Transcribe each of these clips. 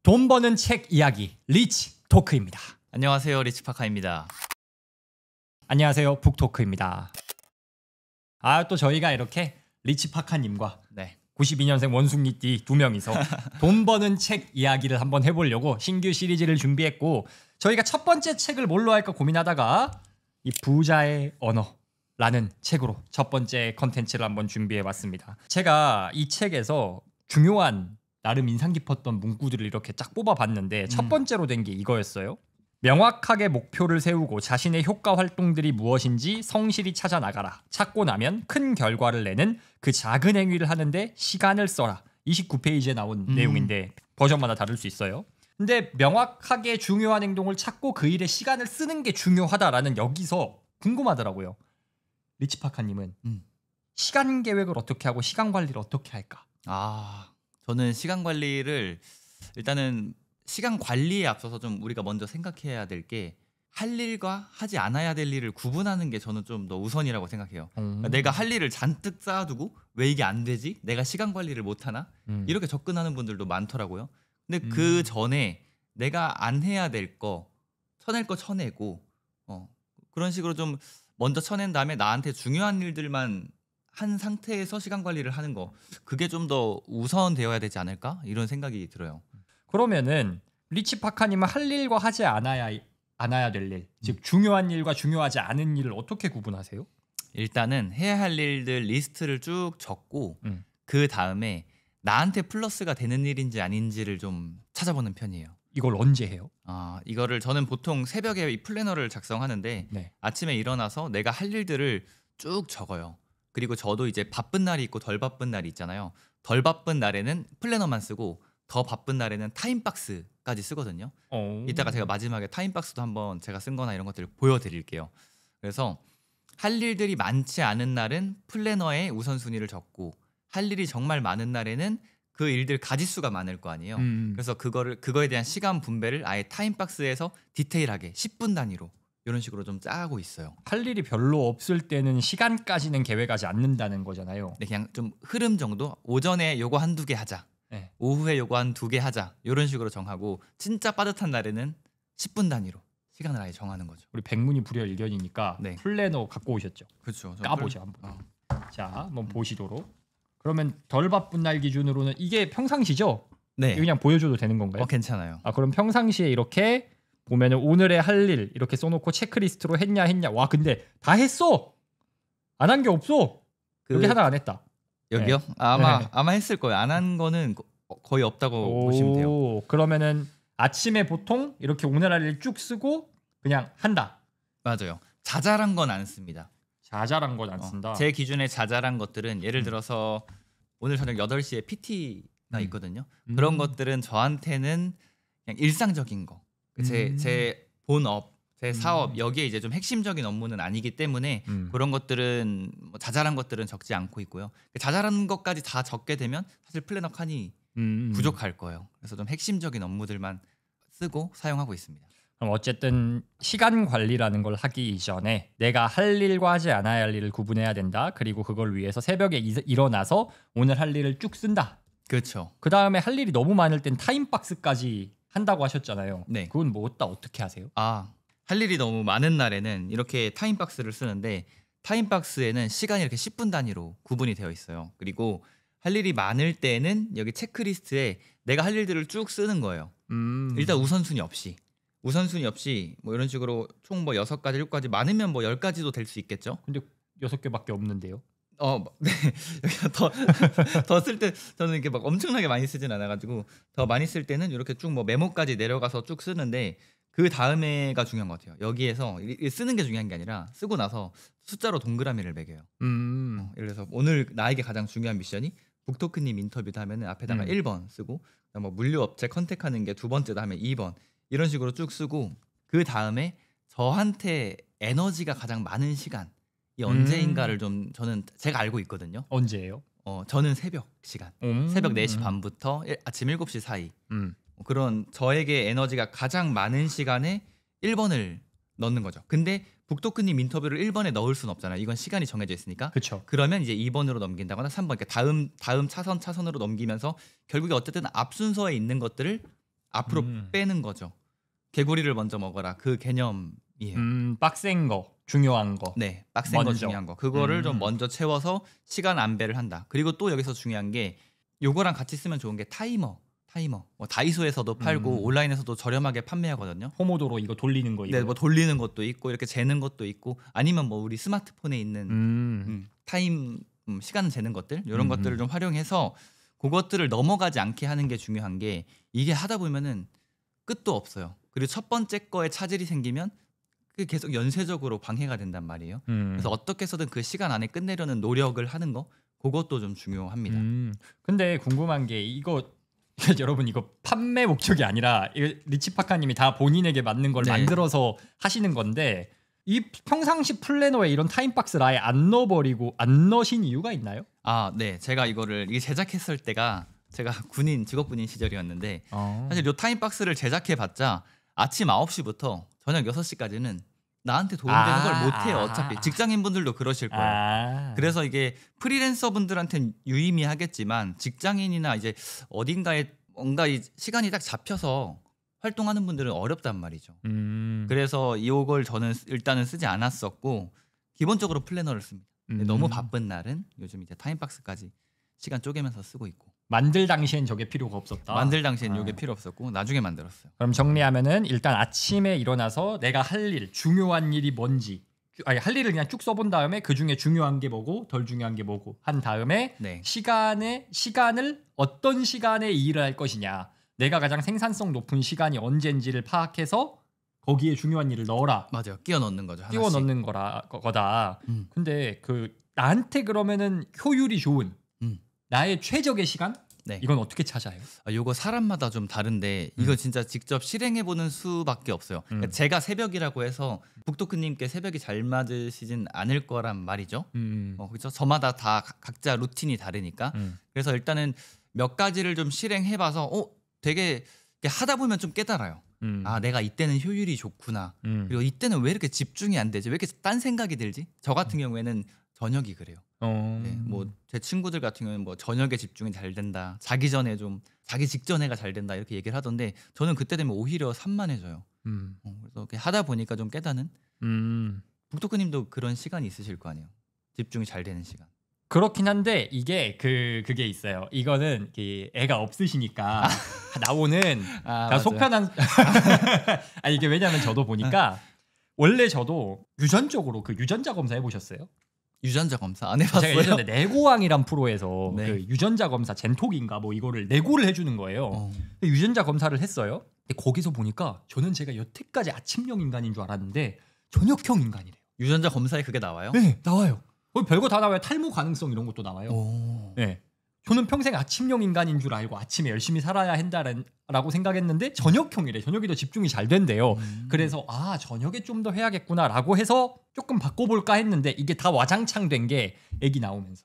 돈 버는 책 이야기 리치 토크입니다. 안녕하세요, 리치파카입니다. 안녕하세요, 북토크입니다. 또 저희가 이렇게 리치파카님과 92년생 원숭이띠 두 명이서 돈 버는 책 이야기를 한번 해보려고 신규 시리즈를 준비했고, 저희가 첫 번째 책을 뭘로 할까 고민하다가 이 부자의 언어라는 책으로 첫 번째 컨텐츠를 한번 준비해봤습니다. 제가 이 책에서 중요한 나름 인상 깊었던 문구들을 이렇게 쫙 뽑아봤는데 첫 번째로 된 게 이거였어요. 명확하게 목표를 세우고 자신의 효과 활동들이 무엇인지 성실히 찾아 나가라. 찾고 나면 큰 결과를 내는 그 작은 행위를 하는데 시간을 써라. 29페이지에 나온 내용인데 버전마다 다를 수 있어요. 근데 명확하게 중요한 행동을 찾고 그 일에 시간을 쓰는 게 중요하다라는 여기서 궁금하더라고요. 리치파카님은 시간 계획을 어떻게 하고 시간 관리를 어떻게 할까? 저는 시간 관리를 일단은 시간 관리에 앞서서 좀 우리가 먼저 생각해야 될 게 할 일과 하지 않아야 될 일을 구분하는 게 저는 좀 더 우선이라고 생각해요. 그러니까 내가 할 일을 잔뜩 쌓아두고 왜 이게 안 되지? 내가 시간 관리를 못하나? 이렇게 접근하는 분들도 많더라고요. 근데 그 전에 내가 안 해야 될 거, 쳐낼 거 쳐내고 그런 식으로 좀 먼저 쳐낸 다음에 나한테 중요한 일들만 한 상태에서 시간 관리를 하는 거, 그게 좀 더 우선되어야 되지 않을까? 이런 생각이 들어요. 그러면은 리치파카님은 할 일과 하지 않아야 될 일, 즉 중요한 일과 중요하지 않은 일을 어떻게 구분하세요? 일단은 해야 할 일들 리스트를 쭉 적고 그 다음에 나한테 플러스가 되는 일인지 아닌지를 좀 찾아보는 편이에요. 이걸 언제 해요? 이거를 저는 보통 새벽에 이 플래너를 작성하는데 아침에 일어나서 내가 할 일들을 쭉 적어요. 그리고 저도 이제 바쁜 날이 있고 덜 바쁜 날이 있잖아요. 덜 바쁜 날에는 플래너만 쓰고 더 바쁜 날에는 타임박스까지 쓰거든요. 이따가 제가 마지막에 타임박스도 한번 제가 쓴 거나 이런 것들을 보여드릴게요. 그래서 할 일들이 많지 않은 날은 플래너에 우선순위를 적고, 할 일이 정말 많은 날에는 그 일들 가지수가 많을 거 아니에요. 그래서 그거에 대한 시간 분배를 아예 타임박스에서 디테일하게 10분 단위로 이런 식으로 좀 짜고 있어요. 할 일이 별로 없을 때는 시간까지는 계획하지 않는다는 거잖아요. 네, 그냥 좀 흐름 정도, 오전에 요거 한두 개 하자, 오후에 요거 한 2개 하자, 이런 식으로 정하고, 진짜 빠듯한 날에는 10분 단위로 시간을 아예 정하는 거죠. 우리 백문이 불여일견이니까 플래너 갖고 오셨죠? 그렇죠. 까보죠 한번. 자, 한번 보시도록. 그러면 덜 바쁜 날 기준으로는 이게 평상시죠? 네. 그냥 보여줘도 되는 건가요? 괜찮아요. 그럼 평상시에 이렇게 보면은 오늘의 할 일 이렇게 써놓고 체크리스트로 했냐. 와, 근데 다 했어. 안 한 게 없어. 여기 하나 안 했다. 여기요? 아마 했을 거예요. 안 한 거는 거의 없다고 보시면 돼요. 그러면은 아침에 보통 이렇게 오늘 할 일 쭉 쓰고 그냥 한다. 맞아요. 자잘한 건 안 씁니다. 자잘한 건 안 쓴다. 제 기준에 자잘한 것들은 예를 들어서 오늘 저녁 8시에 PT가 있거든요. 그런 것들은 저한테는 그냥 일상적인 거. 제 본업, 제 사업, 여기에 이제 좀 핵심적인 업무는 아니기 때문에 그런 것들은 뭐 자잘한 것들은 적지 않고 있고요. 자잘한 것까지 다 적게 되면 사실 플래너 칸이 부족할 거예요. 그래서 좀 핵심적인 업무들만 쓰고 사용하고 있습니다. 그럼 어쨌든 시간 관리라는 걸 하기 이전에 내가 할 일과 하지 않아야 할 일을 구분해야 된다. 그리고 그걸 위해서 새벽에 일어나서 오늘 할 일을 쭉 쓴다. 그렇죠. 그 다음에 할 일이 너무 많을 땐 타임박스까지 한다고 하셨잖아요. 네. 그건 뭐 어떻게 하세요? 할 일이 너무 많은 날에는 이렇게 타임박스를 쓰는데, 타임박스에는 시간이 이렇게 10분 단위로 구분이 되어 있어요. 그리고 할 일이 많을 때는 여기 체크리스트에 내가 할 일들을 쭉 쓰는 거예요. 일단 우선순위 없이 뭐 이런 식으로 총 뭐 6가지, 7가지, 많으면 뭐 10가지도 될 수 있겠죠. 근데 6개밖에 없는데요. 네. 더 쓸 때 저는 이렇게 막 엄청나게 많이 쓰진 않아가지고, 더 많이 쓸 때는 이렇게 쭉 뭐 메모까지 내려가서 쭉 쓰는데, 그 다음에가 중요한 것 같아요. 여기에서 쓰는 게 중요한 게 아니라 쓰고 나서 숫자로 동그라미를 매겨요. 예를 들어서 오늘 나에게 가장 중요한 미션이 북토크님 인터뷰다 하면은 앞에다가 1번 쓰고, 뭐 물류업체 컨택하는 게 2번째다 하면 2번, 이런 식으로 쭉 쓰고, 그 다음에 저한테 에너지가 가장 많은 시간 이 언제인가를 좀 저는 제가 알고 있거든요. 언제예요? 저는 새벽 시간, 새벽 4시 반부터 아침 7시 사이, 그런 저에게 에너지가 가장 많은 시간에 1번을 넣는 거죠. 근데 북토크님 인터뷰를 1번에 넣을 수는 없잖아요. 이건 시간이 정해져 있으니까. 그쵸. 그러면 이제 2번으로 넘긴다거나 3번, 그러니까 다음 차선으로 넘기면서 결국에 어쨌든 앞 순서에 있는 것들을 앞으로 빼는 거죠. 개구리를 먼저 먹어라 그 개념이에요. 빡센 거, 중요한 거. 네, 빡센 거 중요한 거. 그거를 좀 먼저 채워서 시간 안배를 한다. 그리고 또 여기서 중요한 게 요거랑 같이 쓰면 좋은 게 타이머. 뭐 다이소에서도 팔고 온라인에서도 저렴하게 판매하거든요. 포모도로 이거 돌리는 거. 네, 뭐 돌리는 것도 있고 이렇게 재는 것도 있고 아니면 뭐 우리 스마트폰에 있는 타임 시간 재는 것들 이런 것들을 좀 활용해서 그것들을 넘어가지 않게 하는 게 중요한 게 이게 하다 보면은 끝도 없어요. 그리고 첫 번째 거에 차질이 생기면 그게 계속 연쇄적으로 방해가 된단 말이에요. 그래서 어떻게 해서든 그 시간 안에 끝내려는 노력을 하는 거 그것도 좀 중요합니다. 근데 궁금한 게 이거 여러분 이거 판매 목적이 아니라 이거 리치파카님이 다 본인에게 맞는 걸 만들어서 하시는 건데 이 평상시 플래너에 이런 타임박스를 아예 안 넣어버리고 안 넣으신 이유가 있나요? 아, 네. 제가 이거를 제작했을 때가 제가 직업 군인 시절이었는데 사실 이 타임박스를 제작해봤자 아침 9시부터 저녁 6시까지는 나한테 도움되는 걸 못해요. 어차피 직장인분들도 그러실 거예요. 그래서 이게 프리랜서 분들한테는 유의미하겠지만 직장인이나 이제 어딘가에 뭔가 이 시간이 딱 잡혀서 활동하는 분들은 어렵단 말이죠. 그래서 이걸 저는 일단은 쓰지 않았었고 기본적으로 플래너를 씁니다. 너무 바쁜 날은 요즘 이제 타임박스까지 시간 쪼개면서 쓰고 있고. 만들 당시엔 저게 필요가 없었다. 만들 당시엔 이게 필요 없었고 나중에 만들었어요. 그럼 정리하면은 일단 아침에 일어나서 내가 할 일, 중요한 일이 뭔지 할 일을 그냥 쭉 써본 다음에 그 중에 중요한 게 뭐고 덜 중요한 게 뭐고 한 다음에 시간을 어떤 시간에 이 일을 할 것이냐 내가 가장 생산성 높은 시간이 언제인지를 파악해서 거기에 중요한 일을 넣어라. 맞아요. 끼워 넣는 거죠. 끼워 넣는 거다. 근데 그 나한테 그러면은 효율이 좋은 나의 최적의 시간? 이건 어떻게 찾아요? 요거 사람마다 좀 다른데 이거 진짜 직접 실행해보는 수밖에 없어요. 그러니까 제가 새벽이라고 해서 북토크님께 새벽이 잘 맞으시진 않을 거란 말이죠. 그렇죠? 저마다 다 각자 루틴이 다르니까. 그래서 일단은 몇 가지를 좀 실행해봐서 되게 하다 보면 좀 깨달아요. 아, 내가 이때는 효율이 좋구나. 그리고 이때는 왜 이렇게 집중이 안 되지? 왜 이렇게 딴 생각이 들지? 저 같은 경우에는 저녁이 그래요. 뭐 제 친구들 같은 경우는 뭐 저녁에 집중이 잘 된다. 자기 직전에가 잘 된다. 이렇게 얘기를 하던데 저는 그때 되면 오히려 산만해져요. 그래서 이렇게 하다 보니까 좀 깨닫는. 북토크님도 그런 시간이 있으실 거 아니에요. 집중이 잘 되는 시간. 그렇긴 한데 이게 그게 있어요. 이거는 애가 없으시니까 나오는 속편한 이게 왜냐면 저도 보니까 원래 저도 유전적으로 그 유전자 검사 해보셨어요? 유전자 검사 안 해봤어요. 제가 예전에 내고왕이란 프로에서 그 유전자 검사 젠톡인가 뭐 이거를 내고를 해주는 거예요. 유전자 검사를 했어요. 근데 거기서 보니까 저는 제가 여태까지 아침형 인간인 줄 알았는데 저녁형 인간이래요. 유전자 검사에 그게 나와요? 네, 나와요. 별거 다 나와요. 탈모 가능성 이런 것도 나와요. 네. 저는 평생 아침형 인간인 줄 알고 아침에 열심히 살아야 한다라고 생각했는데 저녁형이래. 저녁이 더 집중이 잘 된대요. 그래서 저녁에 좀 더 해야겠구나라고 해서 조금 바꿔볼까 했는데 이게 다 와장창 된 게 애기 나오면서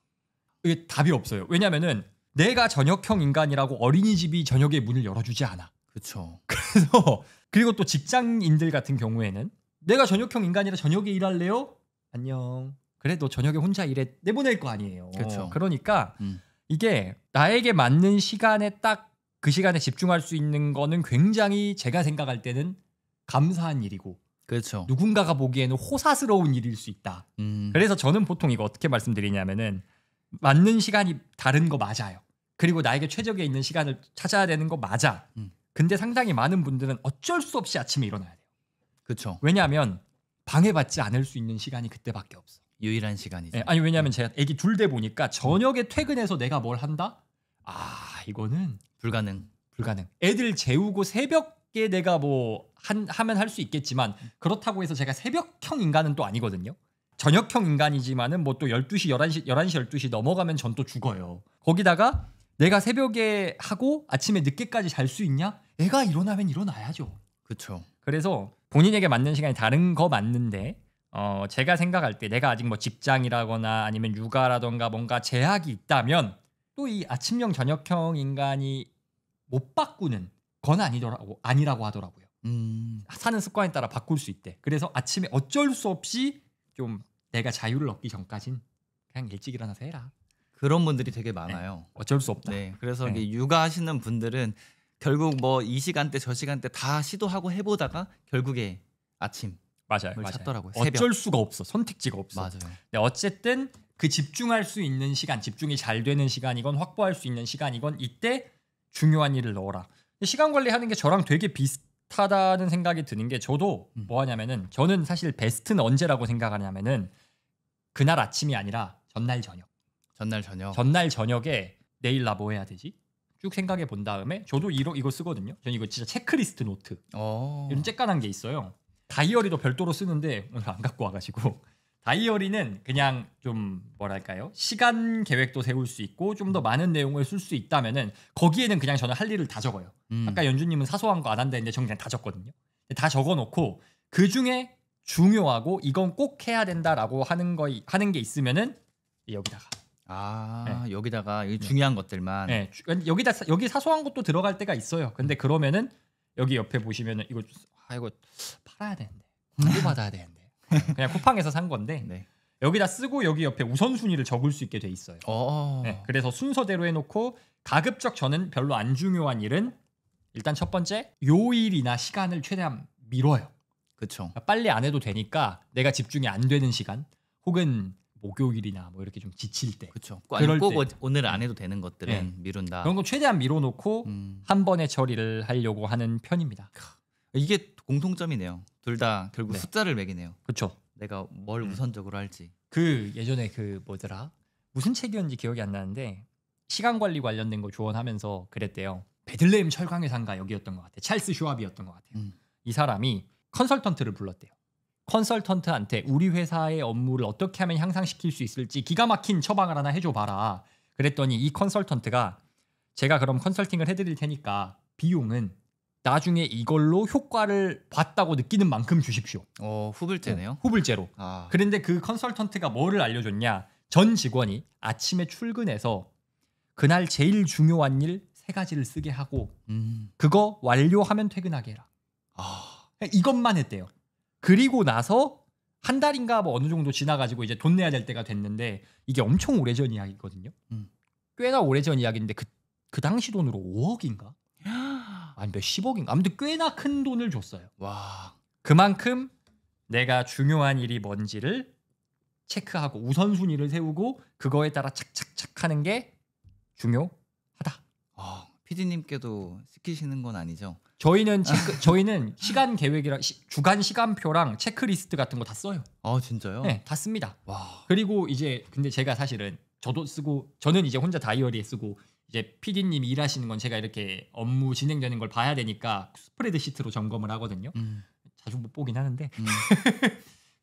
이게 답이 없어요. 왜냐면은 내가 저녁형 인간이라고 어린이집이 저녁에 문을 열어주지 않아. 그렇죠. 그래서 그리고 또 직장인들 같은 경우에는 내가 저녁형 인간이라 저녁에 일할래요? 안녕. 그래 너 저녁에 혼자 일해 내보낼 거 아니에요. 그렇죠. 그러니까 이게 나에게 맞는 시간에 딱 그 시간에 집중할 수 있는 거는 굉장히 제가 생각할 때는 감사한 일이고 그렇죠. 누군가가 보기에는 호사스러운 일일 수 있다. 그래서 저는 보통 이거 어떻게 말씀드리냐면은 맞는 시간이 다른 거 맞아요. 그리고 나에게 최적에 있는 시간을 찾아야 되는 거 맞아. 근데 상당히 많은 분들은 어쩔 수 없이 아침에 일어나야 돼요. 그렇죠. 왜냐하면 방해받지 않을 수 있는 시간이 그때밖에 없어. 유일한 시간이죠. 네, 아니 왜냐하면 제가 애기 둘 대 보니까 저녁에 퇴근해서 내가 뭘 한다? 이거는 불가능. 애들 재우고 새벽에 내가 뭐 하면 할 수 있겠지만 그렇다고 해서 제가 새벽형 인간은 또 아니거든요. 저녁형 인간이지만은 뭐 또 12시, 11시, 12시 넘어가면 전 또 죽어요. 거기다가 내가 새벽에 하고 아침에 늦게까지 잘 수 있냐? 애가 일어나면 일어나야죠. 그렇죠. 그래서 본인에게 맞는 시간이 다른 거 맞는데 제가 생각할 때 내가 아직 뭐 직장이라거나 아니면 육아라던가 뭔가 제약이 있다면 또 이 아침형 저녁형 인간이 못 바꾸는 건 아니라고 하더라고요. 사는 습관에 따라 바꿀 수 있대. 그래서 아침에 어쩔 수 없이 좀 내가 자유를 얻기 전까진 그냥 일찍 일어나서 해라. 그런 분들이 되게 많아요. 어쩔 수 없다. 네, 그래서 육아하시는 분들은 결국 뭐 이 시간대 저 시간대 다 시도하고 해보다가 결국에 아침 맞아요. 찾더라고요. 어쩔 수가 없어. 선택지가 없어. 맞아요. 근데 어쨌든 그 집중할 수 있는 시간, 집중이 잘 되는 시간이건 확보할 수 있는 시간이건 이때 중요한 일을 넣어라. 시간 관리하는 게 저랑 되게 비슷하다는 생각이 드는 게 저도 뭐 하냐면은 저는 사실 베스트는 언제라고 생각하냐면은 그날 아침이 아니라 전날 저녁. 전날 저녁에 내일 나 뭐 해야 되지? 쭉 생각해 본 다음에 저도 이거 쓰거든요. 저는 이거 진짜 체크리스트 노트. 이런 쬐깐한 게 있어요. 다이어리도 별도로 쓰는데 오늘 안 갖고 와가지고 다이어리는 그냥 좀 뭐랄까요? 시간 계획도 세울 수 있고 좀 더 많은 내용을 쓸 수 있다면은 거기에는 그냥 저는 할 일을 다 적어요. 아까 연주님은 사소한 거 안 한다 했는데 저는 그냥 다 적거든요. 다 적어놓고 그 중에 중요하고 이건 꼭 해야 된다라고 하는 게 있으면은 여기다가. 네. 여기다가 중요한 것들만. 네. 여기 사소한 것도 들어갈 때가 있어요. 근데 그러면은 여기 옆에 보시면은 이거 팔아야 되는데 광고 받아야 되는데 그냥 쿠팡에서 산 건데 네. 여기다 쓰고 여기 옆에 우선순위를 적을 수 있게 돼 있어요. 네. 그래서 순서대로 해놓고 가급적 저는 별로 안 중요한 일은 일단 첫 번째 요일이나 시간을 최대한 미뤄요. 그렇죠. 빨리 안 해도 되니까 내가 집중이 안 되는 시간 혹은 목요일이나 뭐 이렇게 좀 지칠 때. 그렇죠. 꼭 오늘 안 해도 되는 것들은 네. 미룬다. 그런 거 최대한 미뤄놓고 한 번에 처리를 하려고 하는 편입니다. 이게 공통점이네요. 둘 다 결국 네. 숫자를 매기네요. 그렇죠. 내가 뭘 우선적으로 할지. 그 예전에 그 뭐더라? 무슨 책이었는지 기억이 안 나는데 시간 관리 관련된 거 조언하면서 그랬대요. 베들레헴 철강회사인가 여기였던 것 같아. 찰스 슈왑이었던 것 같아요. 이 사람이 컨설턴트를 불렀대요. 컨설턴트한테 우리 회사의 업무를 어떻게 하면 향상시킬 수 있을지 기가 막힌 처방을 하나 해줘 봐라. 그랬더니 이 컨설턴트가 제가 그럼 컨설팅을 해드릴 테니까 비용은 나중에 이걸로 효과를 봤다고 느끼는 만큼 주십시오. 후불제네요. 후불제로. 그런데 그 컨설턴트가 뭐를 알려줬냐. 전 직원이 아침에 출근해서 그날 제일 중요한 일 3가지를 쓰게 하고 그거 완료하면 퇴근하게 해라. 이것만 했대요. 그리고 나서 한 달인가 뭐 어느 정도 지나가지고 이제 돈 내야 될 때가 됐는데 이게 엄청 오래전 이야기거든요. 꽤나 오래전 이야기인데 그 당시 돈으로 5억인가? 아니 몇십억인가? 아무튼 꽤나 큰 돈을 줬어요. 와. 그만큼 내가 중요한 일이 뭔지를 체크하고 우선순위를 세우고 그거에 따라 착착착 하는 게 중요하다. PD님께도 시키시는 건 아니죠? 저희는 시간 계획이랑 주간 시간표랑 체크리스트 같은 거 다 써요. 진짜요? 네, 다 씁니다. 와. 그리고 이제 근데 제가 사실은 저도 쓰고 저는 이제 혼자 다이어리에 쓰고 이제 PD님이 일하시는 건 제가 이렇게 업무 진행되는 걸 봐야 되니까 스프레드시트로 점검을 하거든요. 자주 못 보긴 하는데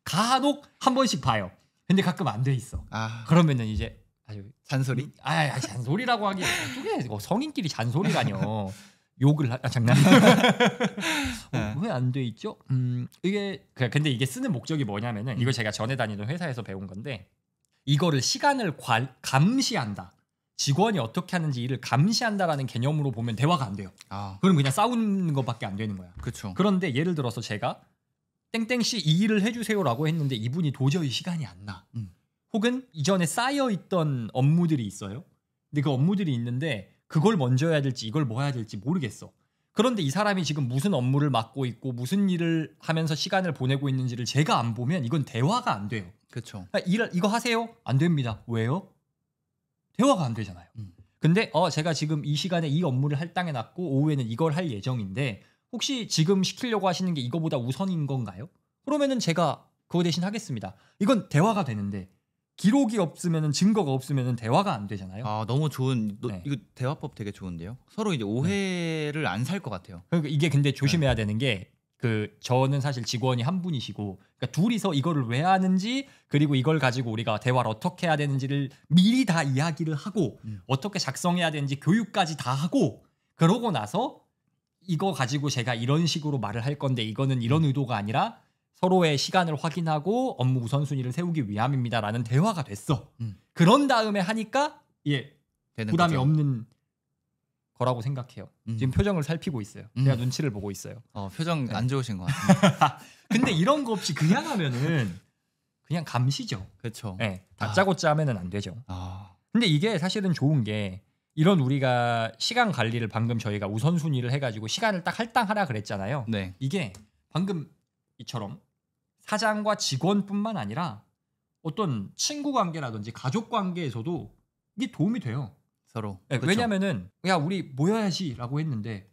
간혹 한 번씩 봐요. 근데 가끔 안 돼 있어. 그러면은 이제 아주 잔소리? 잔소리라고 하기 어떻게 성인끼리 잔소리라뇨. 욕을 장난. 왜 안 돼 있죠? 근데 이게 쓰는 목적이 뭐냐면은 이거 제가 전에 다니던 회사에서 배운 건데 이거를 시간을 감시한다. 직원이 어떻게 하는지 일을 감시한다라는 개념으로 보면 대화가 안 돼요. 그럼 그냥 싸우는 것밖에 안 되는 거야. 그렇죠. 그런데 예를 들어서 제가 땡땡씨 이 일을 해주세요라고 했는데 이분이 도저히 시간이 안 나. 혹은 이전에 쌓여있던 업무들이 있어요. 근데 그 업무들이 있는데 그걸 먼저 해야 될지 이걸 뭐 해야 될지 모르겠어. 그런데 이 사람이 지금 무슨 업무를 맡고 있고 무슨 일을 하면서 시간을 보내고 있는지를 제가 안 보면 이건 대화가 안 돼요. 그렇죠. 이거 하세요? 안 됩니다. 왜요? 대화가 안 되잖아요. 근데 제가 지금 이 시간에 이 업무를 할당해 놨고 오후에는 이걸 할 예정인데 혹시 지금 시키려고 하시는 게 이거보다 우선인 건가요? 그러면은 제가 그거 대신 하겠습니다. 이건 대화가 되는데 기록이 없으면은 증거가 없으면은 대화가 안 되잖아요. 너무 좋은 이거 대화법 되게 좋은데요. 서로 이제 오해를 안 살 것 같아요. 그러니까 이게 근데 조심해야 되는 게 저는 사실 직원이 한 분이시고 그러니까 둘이서 이거를 왜 하는지 그리고 이걸 가지고 우리가 대화를 어떻게 해야 되는지를 미리 다 이야기를 하고 어떻게 작성해야 되는지 교육까지 다 하고 그러고 나서 이거 가지고 제가 이런 식으로 말을 할 건데 이거는 이런 의도가 아니라 서로의 시간을 확인하고 업무 우선순위를 세우기 위함입니다라는 대화가 됐어. 그런 다음에 하니까 부담이 거죠. 없는 거라고 생각해요. 지금 표정을 살피고 있어요. 제가 눈치를 보고 있어요. 표정 안 좋으신 것 같아요. 근데 이런 거 없이 그냥 하면은 그냥 감시죠. 그렇죠. 다짜고짜 하면은 안 되죠. 근데 이게 사실은 좋은 게 이런 우리가 시간 관리를 방금 저희가 우선순위를 해가지고 시간을 딱 할당하라 그랬잖아요. 네. 이게 방금 이처럼 사장과 직원뿐만 아니라 어떤 친구 관계라든지 가족 관계에서도 이게 도움이 돼요. 서로. 네, 왜냐면은 야 우리 모여야지라고 했는데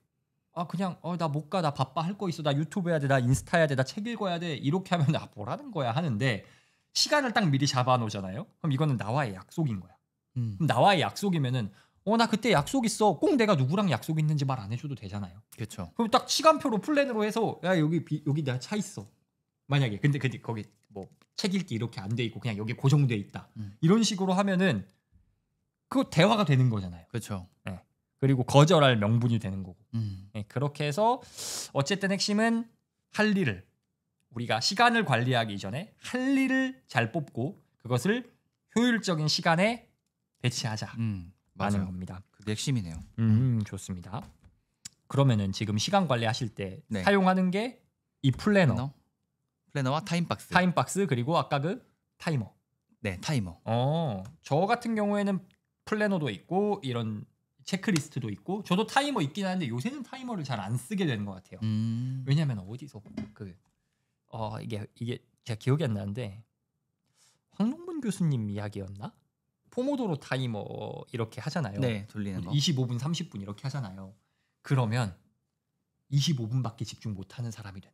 그냥 나 못 가, 나 바빠, 할 거 있어, 나 유튜브 해야 돼, 나 인스타 해야 돼, 나 책 읽어야 돼, 이렇게 하면 뭐라는 거야 하는데 시간을 딱 미리 잡아놓잖아요. 그럼 이거는 나와의 약속인 거야. 그럼 나와의 약속이면은 나 그때 약속 있어. 꼭 내가 누구랑 약속 있는지 말 안 해줘도 되잖아요. 그렇죠. 그럼 딱 시간표로 플랜으로 해서 야 여기 내가 차 있어. 만약에 근데 거기 뭐 책 읽기 이렇게 안 돼 있고 그냥 여기 고정돼 있다. 이런 식으로 하면은 그 대화가 되는 거잖아요. 그렇죠. 네. 그리고 거절할 명분이 되는 거고. 네, 그렇게 해서 어쨌든 핵심은 할 일을 우리가 시간을 관리하기 이전에 할 일을 잘 뽑고 그것을 효율적인 시간에 배치하자. 맞아요. 라는 겁니다. 그게 핵심이네요. 좋습니다. 그러면은 지금 시간 관리하실 때 네. 사용하는 게 이 플래너와 타임박스. 타임박스 그리고 아까 그 타이머. 네, 타이머. 저 같은 경우에는 플래너도 있고 이런 체크리스트도 있고 저도 타이머 있긴 하는데 요새는 타이머를 잘 안 쓰게 되는 것 같아요. 왜냐하면 어디서 이게 제가 기억이 안 나는데 황농문 교수님 이야기였나? 포모도로 타이머 이렇게 하잖아요. 네, 돌리는 거. 25분, 30분 이렇게 하잖아요. 그러면 25분밖에 집중 못하는 사람이 된다.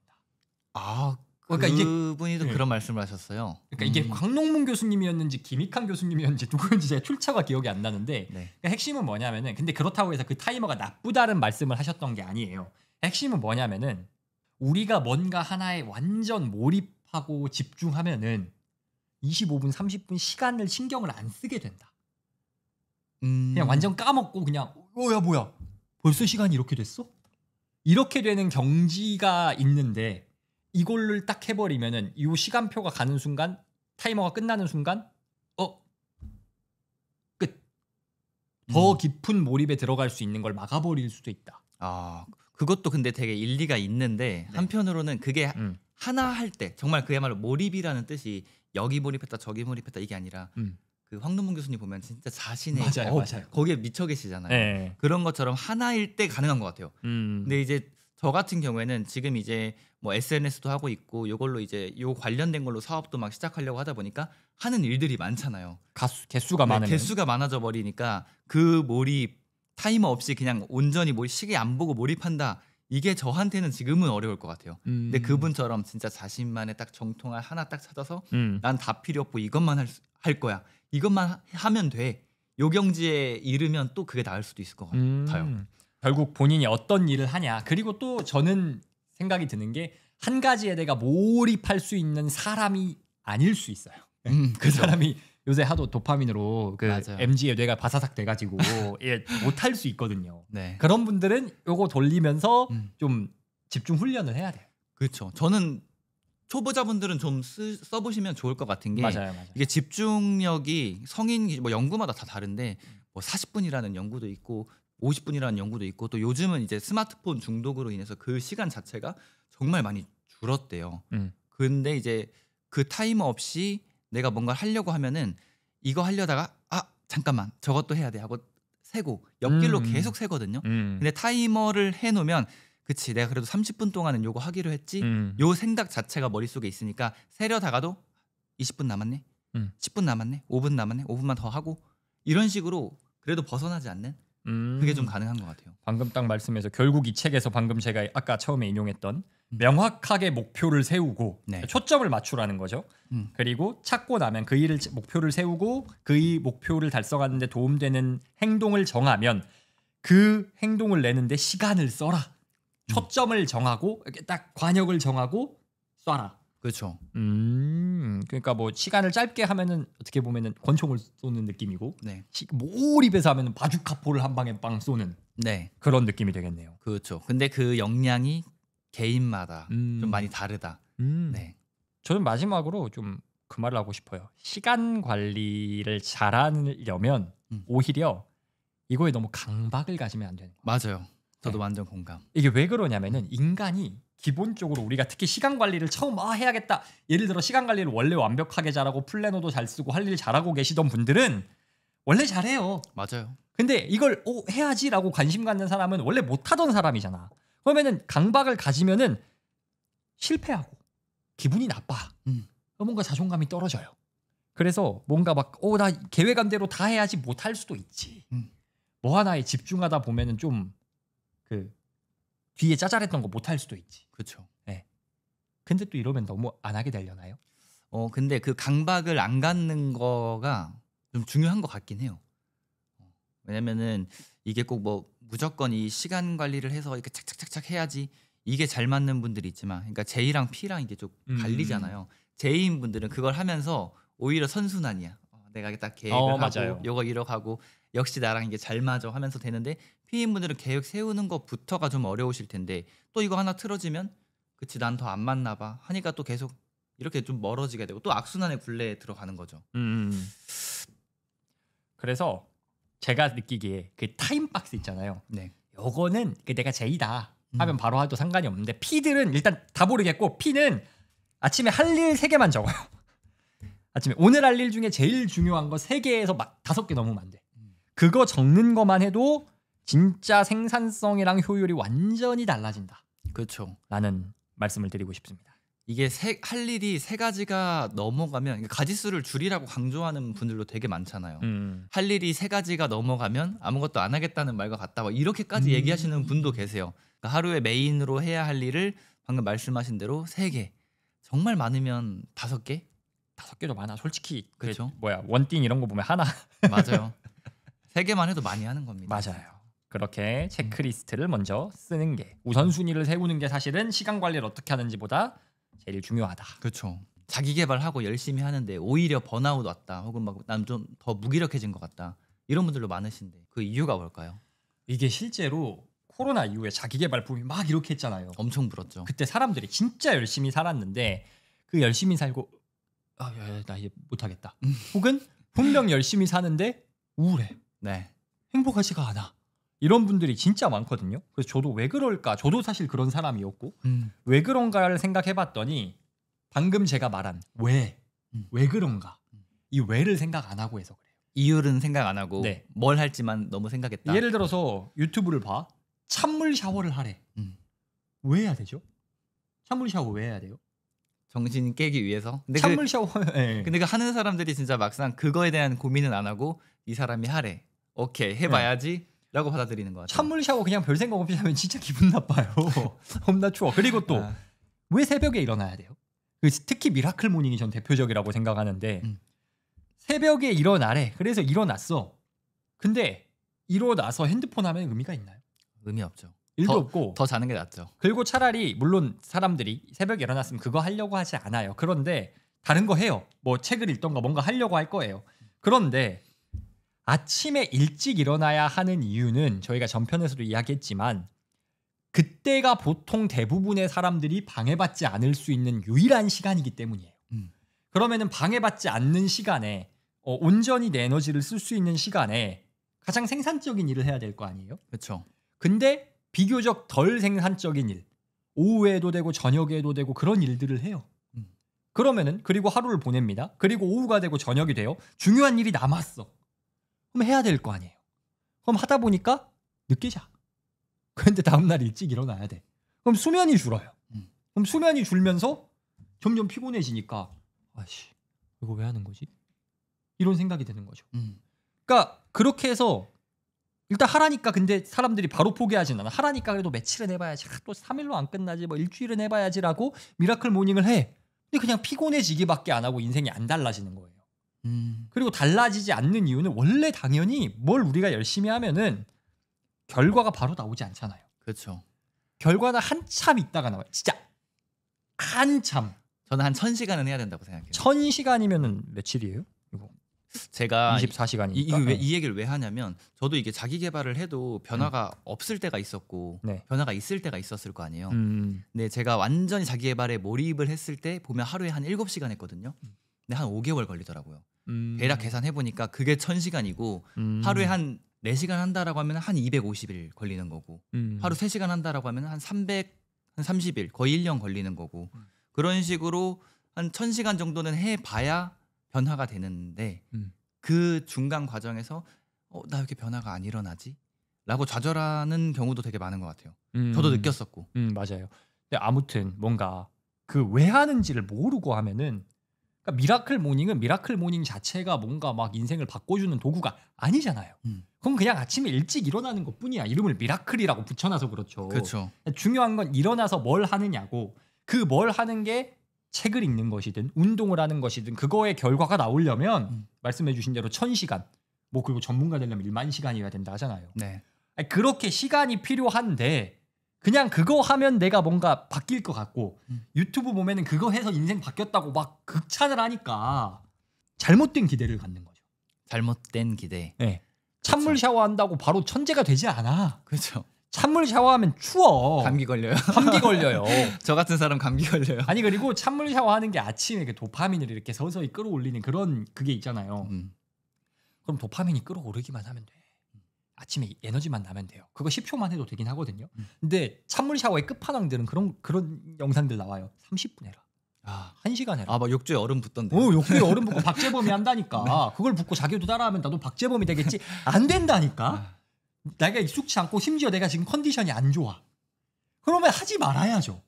그러니까 그분이도 그런 말씀을 하셨어요. 그러니까 이게 황농문 교수님이었는지 김익환 교수님이었는지 누구였는지 제가 출처가 기억이 안 나는데 그러니까 핵심은 뭐냐면은 근데 그렇다고 해서 그 타이머가 나쁘다는 말씀을 하셨던 게 아니에요. 핵심은 뭐냐면은 우리가 뭔가 하나에 완전 몰입하고 집중하면은 25분, 30분 시간을 신경을 안 쓰게 된다. 그냥 완전 까먹고 그냥 야 뭐야 벌써 시간이 이렇게 됐어? 이렇게 되는 경지가 있는데 이걸를 딱 해버리면은 이 시간표가 가는 순간 타이머가 끝나는 순간 끝. 더 깊은 몰입에 들어갈 수 있는 걸 막아버릴 수도 있다. 그것도 근데 되게 일리가 있는데 한편으로는 그게 하나 할 때 정말 그야말로 몰입이라는 뜻이 여기 몰입했다 저기 몰입했다 이게 아니라 그 황농문 교수님 보면 진짜 자신의 맞아요. 거기에 미쳐 계시잖아요. 네. 그런 것처럼 하나일 때 가능한 것 같아요. 근데 이제 저 같은 경우에는 지금 이제 뭐 SNS도 하고 있고 요걸로 이제 요 관련된 걸로 사업도 막 시작하려고 하다 보니까 하는 일들이 많잖아요. 개수가 많으면 개수가 많아져 버리니까 그 몰입 타이머 없이 그냥 온전히 시계 안 보고 몰입한다. 이게 저한테는 지금은 어려울 것 같아요. 근데 그분처럼 진짜 자신만의 딱 정통할 하나 딱 찾아서 난 다 필요 없고 이것만 할 거야. 이것만 하면 돼. 요 경지에 이르면 또 그게 나을 수도 있을 것 같아요. 결국 본인이 어떤 일을 하냐. 그리고 또 저는 생각이 드는 게 한 가지에 내가 몰입할 수 있는 사람이 아닐 수 있어요. 그 사람이 요새 하도 도파민으로 MG의 뇌가 바사삭 돼가지고 못할 수 있거든요. 네. 그런 분들은 요거 돌리면서 좀 집중 훈련을 해야 돼요. 그렇죠. 저는 초보자분들은 좀 써보시면 좋을 것 같은 게 맞아요. 이게 집중력이 성인 뭐 연구마다 다 다른데 뭐 40분이라는 연구도 있고 50분이라는 연구도 있고 또 요즘은 이제 스마트폰 중독으로 인해서 그 시간 자체가 정말 많이 줄었대요. 근데 이제 그 타이머 없이 내가 뭔가 하려고 하면은 이거 하려다가 잠깐만 저것도 해야 돼 하고 세고 옆길로 계속 세거든요. 근데 타이머를 해놓으면 그치 내가 그래도 30분 동안은 요거 하기로 했지 요 생각 자체가 머릿속에 있으니까 세려다가도 20분 남았네 10분 남았네 5분 남았네 5분만 더 하고 이런 식으로 그래도 벗어나지 않는 그게 좀 가능한 것 같아요. 방금 딱 말씀해서 결국 이 책에서 방금 제가 아까 처음에 인용했던 명확하게 목표를 세우고 초점을 맞추라는 거죠. 그리고 찾고 나면 그 일을 목표를 세우고 그 목표를 달성하는 데 도움되는 행동을 정하면 그 행동을 내는데 시간을 써라. 초점을 정하고 이렇게 딱 관역을 정하고 쏴라. 그렇죠. 그러니까 뭐 시간을 짧게 하면은 어떻게 보면은 권총을 쏘는 느낌이고 몰입해서 하면은 바주카포를 한 방에 빵 쏘는 그런 느낌이 되겠네요. 그렇죠. 근데 그 역량이 개인마다 좀 많이 다르다. 네. 저는 마지막으로 좀 그 말을 하고 싶어요. 시간 관리를 잘하려면 오히려 이거에 너무 강박을 가지면 안 되는 거예요. 맞아요. 저도 완전 공감. 이게 왜 그러냐면은 인간이 기본적으로 우리가 특히 시간 관리를 처음 해야겠다. 예를 들어 시간 관리를 원래 완벽하게 잘하고 플래너도 잘 쓰고 할 일 잘하고 계시던 분들은 원래 잘해요. 맞아요. 근데 이걸 해야지라고 관심 갖는 사람은 원래 못하던 사람이잖아. 그러면은 강박을 가지면은 실패하고 기분이 나빠. 뭔가 자존감이 떨어져요. 그래서 뭔가 막 나 계획한 대로 다 해야지 못할 수도 있지. 뭐 하나에 집중하다 보면은 좀 그 뒤에 짜잘했던 거 못할 수도 있지. 그렇죠. 네. 근데 또 이러면 너무 안 하게 되려나요? 근데 그 강박을 안 갖는 거가 좀 중요한 것 같긴 해요. 왜냐면은 이게 꼭 뭐 무조건 이 시간 관리를 해서 이렇게 착착착착 해야지 이게 잘 맞는 분들이 있지만, 그러니까 J랑 P랑 이게 좀 갈리잖아요. J인 분들은 그걸 하면서 오히려 선순환이야. 내가 딱 계획을 하고 맞아요. 요거 이뤄가고 역시 나랑 이게 잘 맞아 하면서 되는데, P인 분들은 계획 세우는 것부터가 좀 어려우실 텐데 또 이거 하나 틀어지면 그치 난 더 안 맞나 봐 하니까 또 계속 이렇게 좀 멀어지게 되고 또 악순환의 굴레에 들어가는 거죠. 그래서 제가 느끼기에 그 타임박스 있잖아요. 네. 요거는 내가 J다 하면 바로 해도 상관이 없는데, P들은 일단 다 모르겠고, P는 아침에 할 일 3개만 적어요. 아침에 오늘 할 일 중에 제일 중요한 거 3개에서 막 5개 넘으면 안 돼. 그거 적는 것만 해도 진짜 생산성이랑 효율이 완전히 달라진다. 그렇죠. 라는 말씀을 드리고 싶습니다. 이게 할 일이 3가지가 넘어가면, 가지수를 줄이라고 강조하는 분들도 되게 많잖아요. 할 일이 3가지가 넘어가면 아무것도 안 하겠다는 말과 같다, 이렇게까지 얘기하시는 분도 계세요. 그러니까 하루에 메인으로 해야 할 일을 방금 말씀하신 대로 3개, 정말 많으면 5개? 5개도 많아. 솔직히 그렇죠. 원띵 이런 거 보면 하나. 맞아요. 3개만 해도 많이 하는 겁니다. 맞아요. 그렇게 체크리스트를 먼저 쓰는 게, 우선순위를 세우는 게 사실은 시간 관리를 어떻게 하는지보다 제일 중요하다. 그렇죠. 자기 개발하고 열심히 하는데 오히려 번아웃 왔다, 혹은 막 난 좀 더 무기력해진 것 같다, 이런 분들도 많으신데 그 이유가 뭘까요? 이게 실제로 코로나 이후에 자기 개발 붐이 막 이렇게 했잖아요. 엄청 불었죠. 그때 사람들이 진짜 열심히 살았는데 그 열심히 살고 나 이제 못하겠다. 혹은 분명 열심히 사는데 우울해. 네. 행복하지가 않아. 이런 분들이 진짜 많거든요. 그래서 저도 왜 그럴까? 저도 사실 그런 사람이었고 왜 그런가를 생각해봤더니 방금 제가 말한 왜 그런가? 이 왜를 생각 안 하고 해서 그래요. 이유는 생각 안 하고 네. 뭘 할지만 너무 생각했다. 예를 들어서 유튜브를 봐. 찬물 샤워를 하래. 왜 해야 되죠? 찬물 샤워 왜 해야 돼요? 정신 깨기 위해서. 근데 찬물 샤워. 네. 근데 그 하는 사람들이 진짜 막상 그거에 대한 고민은 안 하고 이 사람이 하래. 오케이 해봐야지. 라고 받아들이는 것 같아요. 찬물 샤워 그냥 별 생각 없이 하면 진짜 기분 나빠요. 겁나 추워. 그리고 또 왜 새벽에 일어나야 돼요? 특히 미라클 모닝이 전 대표적이라고 생각하는데 새벽에 일어나래. 그래서 일어났어. 근데 일어나서 핸드폰 하면 의미가 있나요? 의미 없죠. 일도 없고 더 자는 게 낫죠. 그리고 차라리 물론 사람들이 새벽에 일어났으면 그거 하려고 하지 않아요. 그런데 다른 거 해요. 뭐 책을 읽던가 뭔가 하려고 할 거예요. 그런데 아침에 일찍 일어나야 하는 이유는 저희가 전편에서도 이야기했지만 그때가 보통 대부분의 사람들이 방해받지 않을 수 있는 유일한 시간이기 때문이에요. 그러면은 방해받지 않는 시간에 온전히 내 에너지를 쓸 수 있는 시간에 가장 생산적인 일을 해야 될 거 아니에요? 그렇죠. 근데 비교적 덜 생산적인 일, 오후에도 되고 저녁에도 되고 그런 일들을 해요. 그러면은 그리고 하루를 보냅니다. 그리고 오후가 되고 저녁이 돼요. 중요한 일이 남았어. 그럼 해야 될 거 아니에요. 그럼 하다 보니까 늦게 자. 그런데 다음날 일찍 일어나야 돼. 그럼 수면이 줄어요. 그럼 수면이 줄면서 점점 피곤해지니까 아씨 이거 왜 하는 거지? 이런 생각이 드는 거죠. 그러니까 그렇게 해서 일단 하라니까 근데 사람들이 바로 포기하진 않아. 하라니까 그래도 며칠은 해봐야지. 또 3일로 안 끝나지. 뭐 일주일은 해봐야지라고 미라클 모닝을 해. 근데 그냥 피곤해지기밖에 안 하고 인생이 안 달라지는 거예요. 그리고 달라지지 않는 이유는 원래 당연히 뭘 우리가 열심히 하면은 결과가 바로 나오지 않잖아요. 그렇죠. 결과는 한참 있다가 나와요. 진짜 한참. 저는 한 1000시간은 해야 된다고 생각해요. 1000시간이면은 며칠이에요? 이거 제가 24시간이니까. 이 얘기를 왜 하냐면 저도 이게 자기 개발을 해도 변화가 없을 때가 있었고 변화가 있을 때가 있었을 거 아니에요. 근데 제가 완전히 자기 개발에 몰입을 했을 때 보면 하루에 한 7시간 했거든요. 근데 한 5개월 걸리더라고요. 대략 계산해 보니까 그게 1000시간이고 하루에 한 4시간 한다라고 하면 한 250일 걸리는 거고 하루 3시간 한다라고 하면 한 330일 거의 1년 걸리는 거고 그런 식으로 한 1000시간 정도는 해봐야 변화가 되는데 그 중간 과정에서 나 왜 이렇게 변화가 안 일어나지? 라고 좌절하는 경우도 되게 많은 것 같아요. 저도 느꼈었고. 맞아요. 근데 아무튼 뭔가 그 왜 하는지를 모르고 하면은 그러니까 미라클 모닝은 미라클 모닝 자체가 뭔가 막 인생을 바꿔주는 도구가 아니잖아요. 그럼 그냥 아침에 일찍 일어나는 것뿐이야. 이름을 미라클이라고 붙여놔서 그렇죠. 그렇죠. 중요한 건 일어나서 뭘 하느냐고. 그 뭘 하는 게 책을 읽는 것이든 운동을 하는 것이든 그거의 결과가 나오려면 말씀해 주신 대로 1000시간 뭐 그리고 전문가 되려면 1만 시간이어야 된다 하잖아요. 네. 아니, 그렇게 시간이 필요한데 그냥 그거 하면 내가 뭔가 바뀔 것 같고 유튜브 보면은 그거 해서 인생 바뀌었다고 막 극찬을 하니까 잘못된 기대를 갖는 거죠. 잘못된 기대. 네. 찬물 샤워한다고 바로 천재가 되지 않아. 그렇죠. 찬물 샤워하면 추워. 감기 걸려요. 감기 걸려요. 저 같은 사람 감기 걸려요. 아니 그리고 찬물 샤워하는 게 아침에 그 도파민을 이렇게 서서히 끌어올리는 그런 그게 있잖아요. 그럼 도파민이 끌어오르기만 하면 돼. 아침에 에너지만 나면 돼요. 그거 10초만 해도 되긴 하거든요. 근데 찬물 샤워의 끝판왕들은 그런 영상들 나와요. 30분 해라. 1시간 해라. 막 욕조에 얼음 붓던데. 욕조에 얼음 붓고 박재범이 한다니까. 네. 그걸 붓고 자기도 따라하면 나도 박재범이 되겠지. 안 된다니까. 내가 익숙치 않고 심지어 내가 지금 컨디션이 안 좋아. 그러면 하지 말아야죠.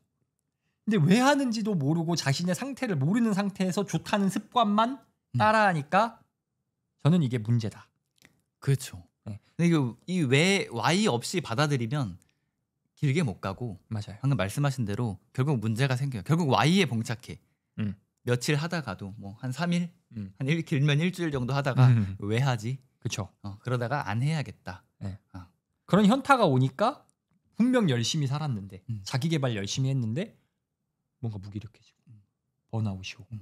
근데 왜 하는지도 모르고 자신의 상태를 모르는 상태에서 좋다는 습관만 따라하니까 저는 이게 문제다. 그렇죠. 네. 근데 이왜 Y 없이 받아들이면 길게 못 가고 맞아요. 방금 말씀하신 대로 결국 문제가 생겨요. 결국 Y에 봉착해. 며칠 하다가도 뭐 한 3일, 길면 일주일 정도 하다가 왜 하지? 그렇죠. 그러다가 안 해야겠다. 네. 그런 현타가 오니까 분명 열심히 살았는데 자기 개발 열심히 했는데 뭔가 무기력해지고 번아웃이 오고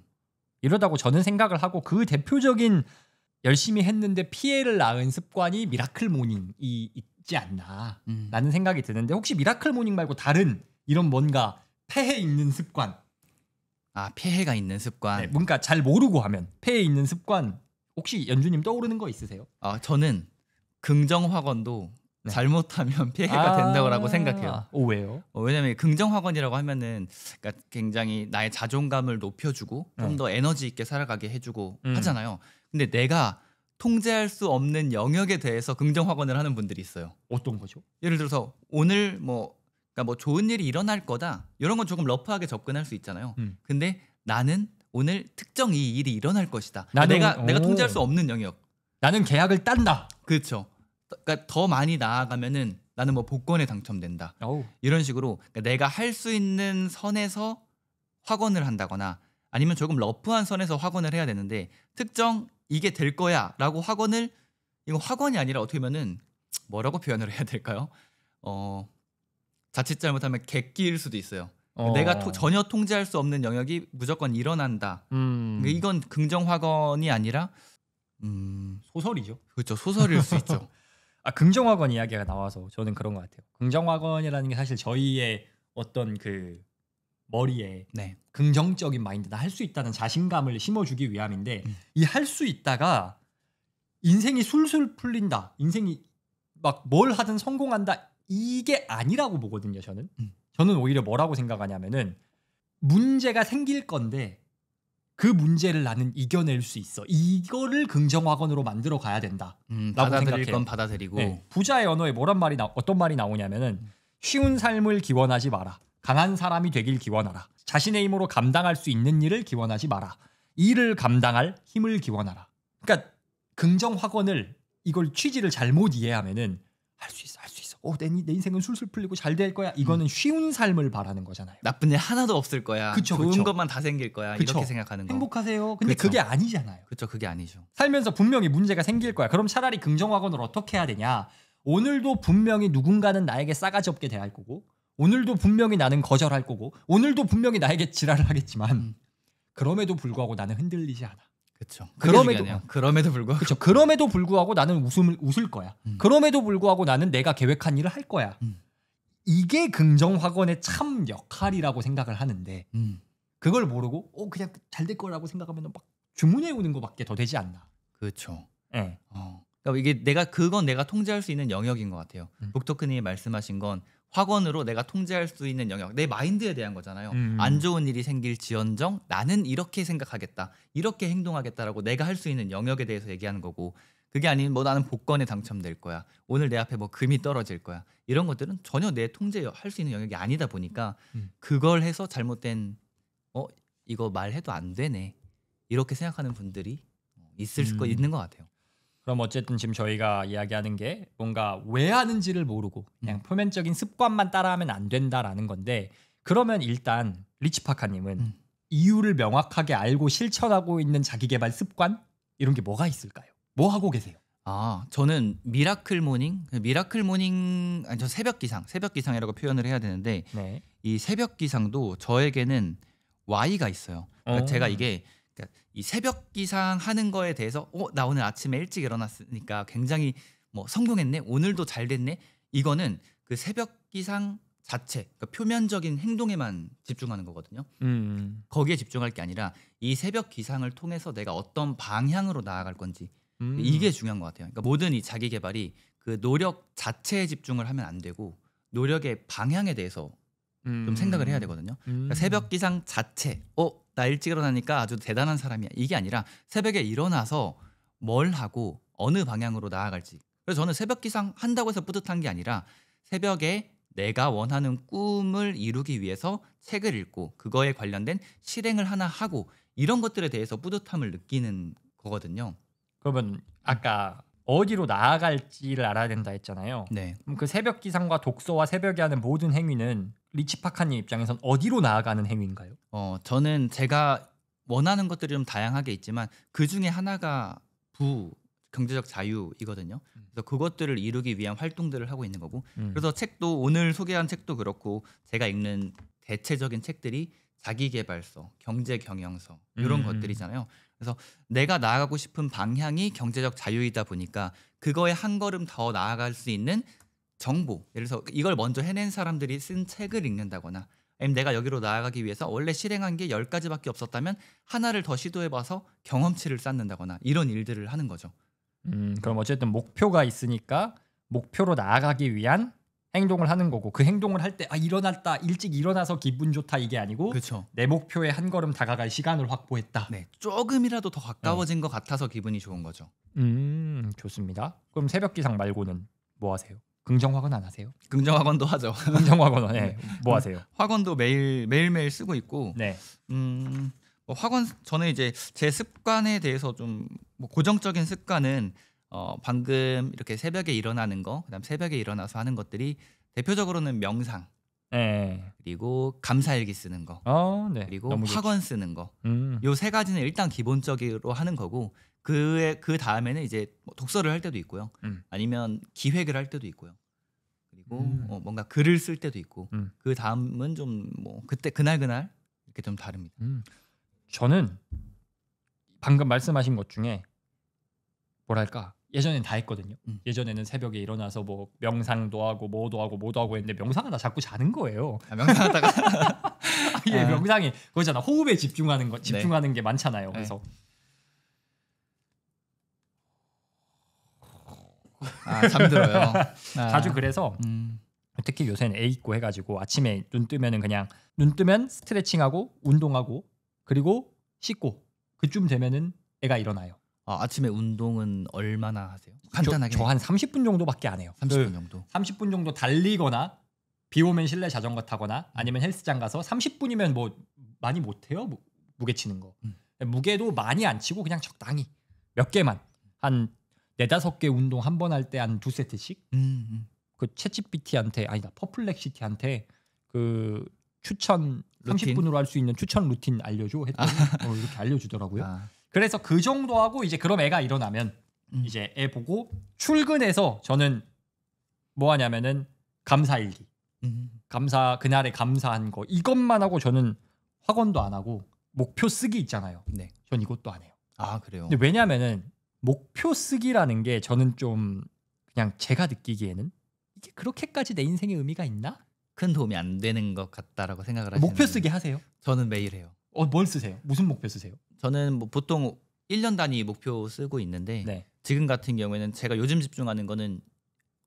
이러다고 저는 생각을 하고 그 대표적인 열심히 했는데 피해를 낳은 습관이 미라클 모닝이 있지 않나 라는 생각이 드는데 혹시 미라클 모닝 말고 다른 이런 뭔가 폐해 있는 습관 폐해가 있는 습관. 네, 뭔가 잘 모르고 하면 폐해 있는 습관 혹시 연주님 떠오르는 거 있으세요? 저는 긍정 확언도 잘못하면 피해가 된다고 생각해요. 왜요? 왜냐면 긍정 확언이라고 하면은 그러니까 굉장히 나의 자존감을 높여주고 좀 더 에너지 있게 살아가게 해주고 하잖아요. 근데 내가 통제할 수 없는 영역에 대해서 긍정 확언을 하는 분들이 있어요. 어떤 거죠? 예를 들어서 오늘 그러니까 뭐 좋은 일이 일어날 거다 이런 건 조금 러프하게 접근할 수 있잖아요. 근데 나는 오늘 특정 이 일이 일어날 것이다. 내가 통제할 수 없는 영역. 나는 계약을 딴다. 그렇죠. 그러니까 더 많이 나아가면은 나는 뭐 복권에 당첨된다. 이런 식으로 그러니까 내가 할 수 있는 선에서 확언을 한다거나 아니면 조금 러프한 선에서 확언을 해야 되는데 특정 이게 될 거야라고 이거 확언이 아니라 어떻게 보면은 뭐라고 표현을 해야 될까요? 자칫 잘못하면 객기일 수도 있어요. 내가 전혀 통제할 수 없는 영역이 무조건 일어난다. 그러니까 이건 긍정 확언이 아니라 소설이죠. 그렇죠. 소설일 수 있죠. 긍정 확언 이야기가 나와서 저는 그런 것 같아요. 긍정 확언이라는 게 사실 저희의 어떤 그 머리에 긍정적인 마인드나 할 수 있다는 자신감을 심어주기 위함인데 이 할 수 있다가 인생이 술술 풀린다. 인생이 막 뭘 하든 성공한다. 이게 아니라고 보거든요. 저는 오히려 뭐라고 생각하냐면은 문제가 생길 건데 그 문제를 나는 이겨낼 수 있어. 이거를 긍정 확언으로 만들어 가야 된다. 받아들일 건 받아들이고. 네. 부자의 언어에 어떤 말이 나오냐면은 쉬운 삶을 기원하지 마라. 강한 사람이 되길 기원하라. 자신의 힘으로 감당할 수 있는 일을 기원하지 마라. 일을 감당할 힘을 기원하라. 그러니까 긍정 확언을 이걸 취지를 잘못 이해하면은 할 수 있어. 내 인생은 술술 풀리고 잘 될 거야. 이거는 쉬운 삶을 바라는 거잖아요. 나쁜 일 하나도 없을 거야. 좋은 것만 다 생길 거야. 그쵸. 이렇게 생각하는 거. 행복하세요. 근데 그게 아니잖아요. 그렇죠. 그게 아니죠. 살면서 분명히 문제가 생길 거야. 그럼 차라리 긍정 확언을 어떻게 해야 되냐. 오늘도 분명히 누군가는 나에게 싸가지 없게 대할 거고 오늘도 분명히 나는 거절할 거고 오늘도 분명히 나에게 지랄을 하겠지만 그럼에도 불구하고 나는 흔들리지 않아. 그렇죠. 그럼에도 불구하고 나는 웃을 거야. 그럼에도 불구하고 나는 내가 계획한 일을 할 거야. 이게 긍정 확언의 참 역할이라고 생각을 하는데 그걸 모르고 그냥 잘 될 거라고 생각하면 막 주문해 오는 것밖에 더 되지 않나. 그렇죠. 네. 그러니까 이게 내가 통제할 수 있는 영역인 것 같아요. 북토크님이 말씀하신 건 확언으로 내가 통제할 수 있는 영역, 내 마인드에 대한 거잖아요. 안 좋은 일이 생길지언정 나는 이렇게 생각하겠다, 이렇게 행동하겠다라고 내가 할 수 있는 영역에 대해서 얘기하는 거고, 그게 아닌 뭐 나는 복권에 당첨될 거야, 오늘 내 앞에 뭐 금이 떨어질 거야, 이런 것들은 전혀 내 통제할 수 있는 영역이 아니다 보니까 그걸 해서 잘못된 이거 말해도 안 되네 이렇게 생각하는 분들이 있는 것 같아요. 그럼 어쨌든 지금 저희가 이야기하는 게 뭔가 왜 하는지를 모르고 그냥 표면적인 습관만 따라하면 안 된다라는 건데, 그러면 일단 리치파카님은 이유를 명확하게 알고 실천하고 있는 자기계발 습관 이런 게 뭐가 있을까요? 뭐 하고 계세요? 저는 미라클 모닝, 아니 저 새벽 기상이라고 표현을 해야 되는데 네. 이 새벽 기상도 저에게는 Y가 있어요. 그러니까 제가 이게 이 새벽 기상 하는 거에 대해서 나 오늘 아침에 일찍 일어났으니까 굉장히 뭐 성공했네, 오늘도 잘 됐네, 이거는 그 새벽 기상 자체, 그러니까 표면적인 행동에만 집중하는 거거든요. 거기에 집중할 게 아니라 이 새벽 기상을 통해서 내가 어떤 방향으로 나아갈 건지, 이게 중요한 것 같아요. 그러니까 모든 이 자기 개발이 그 노력 자체에 집중을 하면 안 되고 노력의 방향에 대해서 좀 생각을 해야 되거든요. 그러니까 새벽 기상 자체, 나 일찍 일어나니까 아주 대단한 사람이야, 이게 아니라 새벽에 일어나서 뭘 하고 어느 방향으로 나아갈지. 그래서 저는 새벽 기상 한다고 해서 뿌듯한 게 아니라 새벽에 내가 원하는 꿈을 이루기 위해서 책을 읽고 그거에 관련된 실행을 하나 하고 이런 것들에 대해서 뿌듯함을 느끼는 거거든요. 그러면 아까 어디로 나아갈지를 알아야 된다 했잖아요. 네. 그럼 그 새벽 기상과 독서와 새벽에 하는 모든 행위는 리치파카님 입장에선 어디로 나아가는 행위인가요? 저는 제가 원하는 것들이 좀 다양하게 있지만 그 중에 하나가 경제적 자유이거든요. 그래서 그것들을 이루기 위한 활동들을 하고 있는 거고, 그래서 책도 오늘 소개한 책도 그렇고 제가 읽는 대체적인 책들이 자기계발서, 경제경영서 이런 것들이잖아요. 그래서 내가 나아가고 싶은 방향이 경제적 자유이다 보니까 그거에 한 걸음 더 나아갈 수 있는 정보, 예를 들어서 이걸 먼저 해낸 사람들이 쓴 책을 읽는다거나, 아니면 내가 여기로 나아가기 위해서 원래 실행한 게 10가지밖에 없었다면 하나를 더 시도해봐서 경험치를 쌓는다거나 이런 일들을 하는 거죠. 그럼 어쨌든 목표가 있으니까 목표로 나아가기 위한 행동을 하는 거고, 그 행동을 할 때 일어났다, 일찍 일어나서 기분 좋다, 이게 아니고 그렇죠. 내 목표에 한 걸음 다가갈 시간을 확보했다. 네, 조금이라도 더 가까워진 것 같아서 기분이 좋은 거죠. 좋습니다. 그럼 새벽 기상 말고는 뭐 하세요? 긍정학원 안 하세요? 긍정학원도 하죠. 긍정학원 뭐 하세요? 학원도 매일매일 쓰고 있고, 네. 학원, 저는 이제 제 습관에 대해서 좀 뭐 고정적인 습관은 방금 이렇게 새벽에 일어나는 거, 그다음 새벽에 일어나서 하는 것들이 대표적으로는 명상, 네. 그리고 감사일기 쓰는 거, 네. 그리고 학원 쓰는 거. 요 세 가지는 일단 기본적으로 하는 거고, 그 다음에는 이제 뭐 독서를 할 때도 있고요. 아니면 기획을 할 때도 있고요. 그리고 뭔가 글을 쓸 때도 있고, 그 다음은 좀 뭐 그때 그날 이렇게 좀 다릅니다. 저는 방금 말씀하신 것 중에 뭐랄까, 예전엔 다 했거든요. 예전에는 새벽에 일어나서 뭐 명상도 하고 뭐도 하고 했는데 명상하다 자꾸 자는 거예요. 명상하다가 명상이 그거잖아. 호흡에 집중하는 게 많잖아요. 그래서 잠들어요. 자주. 그래서 특히 요새는 애 있고 해가지고 아침에 눈 뜨면 스트레칭하고 운동하고 그리고 씻고 그쯤 되면은 애가 일어나요. 아침에 운동은 얼마나 하세요? 간단하게. 저 한 30분 정도밖에 안 해요. 30분 정도. 30분 정도 달리거나 비 오면 실내 자전거 타거나 아니면 헬스장 가서 30분이면 뭐 많이 못 해요. 무게 치는 거. 무게도 많이 안 치고 그냥 적당히 몇 개만, 한 4-5개 운동 한 번 할 때 한 2세트씩. 그 챗GPT한테 퍼플렉시티한테 그 추천 루틴? 30분으로 할 수 있는 추천 루틴 알려줘 했더니 이렇게 알려주더라고요. 그래서 그 정도 하고 이제 그럼 애가 일어나면 이제 애 보고 출근해서 저는 뭐 하냐면은 감사일기, 그날에 감사한 거 이것만 하고, 저는 학원도 안 하고 목표 쓰기 있잖아요. 네. 전 이것도 안 해요. 그래요? 근데 왜냐면은 목표 쓰기라는 게 저는 좀 그냥 제가 느끼기에는 이게 그렇게까지 내 인생에 의미가 있나? 큰 도움이 안 되는 것 같다라고 생각을 하시는. 목표 쓰기 하세요? 저는 매일 해요. 뭘 쓰세요? 무슨 목표 쓰세요? 저는 뭐 보통 1년 단위 목표 쓰고 있는데 지금 같은 경우에는 제가 요즘 집중하는 거는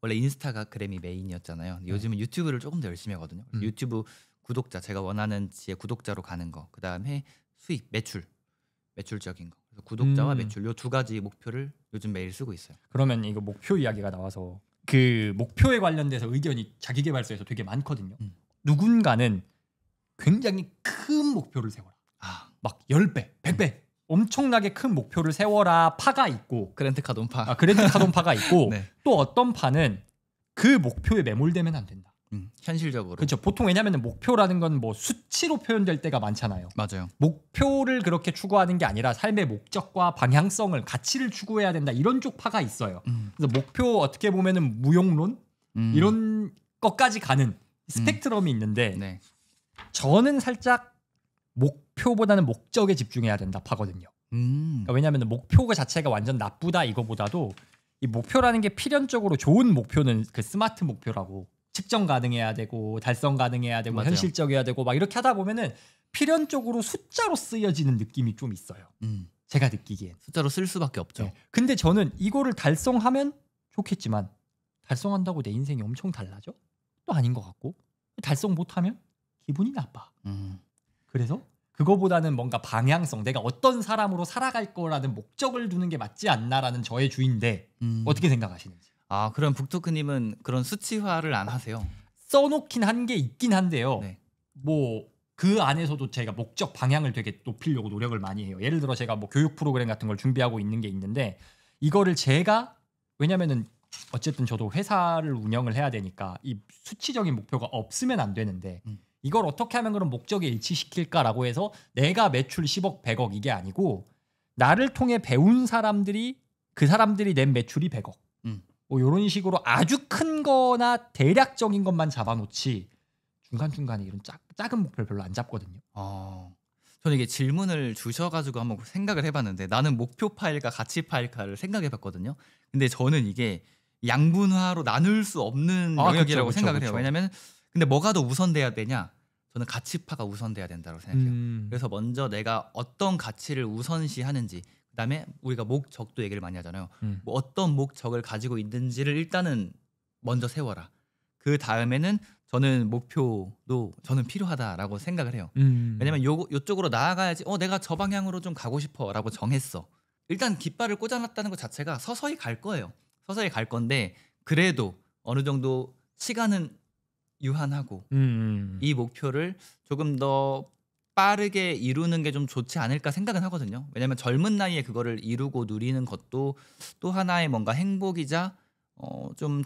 원래 인스타그램이 메인이었잖아요. 요즘은 유튜브를 조금 더 열심히 하거든요. 유튜브 구독자, 제가 원하는 지의 구독자로 가는 거, 그 다음에 수익, 매출적인 거. 그래서 구독자와 매출 요 두 가지 목표를 요즘 매일 쓰고 있어요. 그러면 이거 목표 이야기가 나와서 그 목표에 관련돼서 의견이 자기계발서에서 되게 많거든요. 누군가는 굉장히 큰 목표를 세워라. 막 10배, 100배 엄청나게 큰 목표를 세워라 파가 있고, 그랜드 카돈파. 그랜드 카돈파가 있고 네. 또 어떤 파는 그 목표에 매몰되면 안 된다. 현실적으로. 그렇죠. 보통 왜냐하면 목표라는 건 뭐 수치로 표현될 때가 많잖아요. 맞아요. 목표를 그렇게 추구하는 게 아니라 삶의 목적과 방향성을, 가치를 추구해야 된다, 이런 쪽 파가 있어요. 그래서 목표 어떻게 보면은 무용론 이런 것까지 가는 스펙트럼이 있는데 네. 저는 살짝 목표보다는 목적에 집중해야 된다 파거든요. 그러니까 왜냐하면 목표 자체가 완전 나쁘다 이거보다도 이 목표라는 게 필연적으로 좋은 목표는 그 스마트 목표라고, 측정 가능해야 되고 달성 가능해야 되고 맞아요. 현실적이어야 되고 막 이렇게 하다 보면은 필연적으로 숫자로 쓰여지는 느낌이 좀 있어요. 제가 느끼기엔 숫자로 쓸 수밖에 없죠. 네. 근데 저는 이거를 달성하면 좋겠지만 달성한다고 내 인생이 엄청 달라져? 또 아닌 것 같고, 달성 못하면 기분이 나빠. 그래서 그거보다는 뭔가 방향성, 내가 어떤 사람으로 살아갈 거라는 목적을 두는 게 맞지 않나라는 저의 주인데 어떻게 생각하시는지. 그럼 북토크님은 그런 수치화를 안 하세요? 써놓긴 한 게 있긴 한데요. 네. 뭐 그 안에서도 제가 목적 방향을 되게 높이려고 노력을 많이 해요. 예를 들어 제가 뭐 교육 프로그램 같은 걸 준비하고 있는 게 있는데, 이거를 제가, 왜냐면은 어쨌든 저도 회사를 운영을 해야 되니까 이 수치적인 목표가 없으면 안 되는데 이걸 어떻게 하면 그런 목적에 일치시킬까라고 해서 내가 매출 10억 100억 이게 아니고 나를 통해 배운 사람들이, 그 사람들이 낸 매출이 100억 뭐 이런 식으로 아주 큰 거나 대략적인 것만 잡아놓지 중간중간에 이런 작은 목표를 별로 안 잡거든요. 저는 이게 질문을 주셔가지고 한번 생각을 해봤는데, 나는 목표 파일과 가치 파일까를 생각해봤거든요. 근데 저는 이게 양분화로 나눌 수 없는 영역이라고 생각을 해요. 왜냐면 근데 뭐가 더 우선돼야 되냐? 저는 가치파가 우선돼야 된다고 생각해요. 그래서 먼저 내가 어떤 가치를 우선시하는지, 그다음에 우리가 목적도 얘기를 많이 하잖아요. 뭐 어떤 목적을 가지고 있는지를 일단은 먼저 세워라. 그 다음에는 저는 목표도 저는 필요하다라고 생각을 해요. 왜냐면 요쪽으로 나아가야지. 내가 저 방향으로 좀 가고 싶어라고 정했어. 일단 깃발을 꽂아놨다는 것 자체가 서서히 갈 거예요. 서서히 갈 건데 그래도 어느 정도 시간은 유한하고 이 목표를 조금 더 빠르게 이루는 게 좀 좋지 않을까 생각은 하거든요. 왜냐면 젊은 나이에 그거를 이루고 누리는 것도 또 하나의 뭔가 행복이자 좀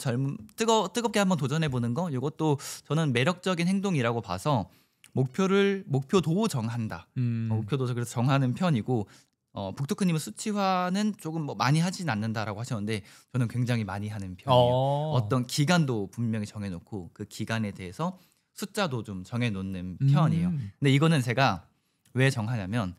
뜨겁게 한번 도전해 보는 거, 이것도 저는 매력적인 행동이라고 봐서 목표도 정한다. 목표도 그래서 정하는 편이고, 북토크님은 수치화는 조금 뭐 많이 하진 않는다라고 하셨는데 저는 굉장히 많이 하는 편이에요. 어떤 기간도 분명히 정해놓고 그 기간에 대해서 숫자도 좀 정해놓는 편이에요. 근데 이거는 제가 왜 정하냐면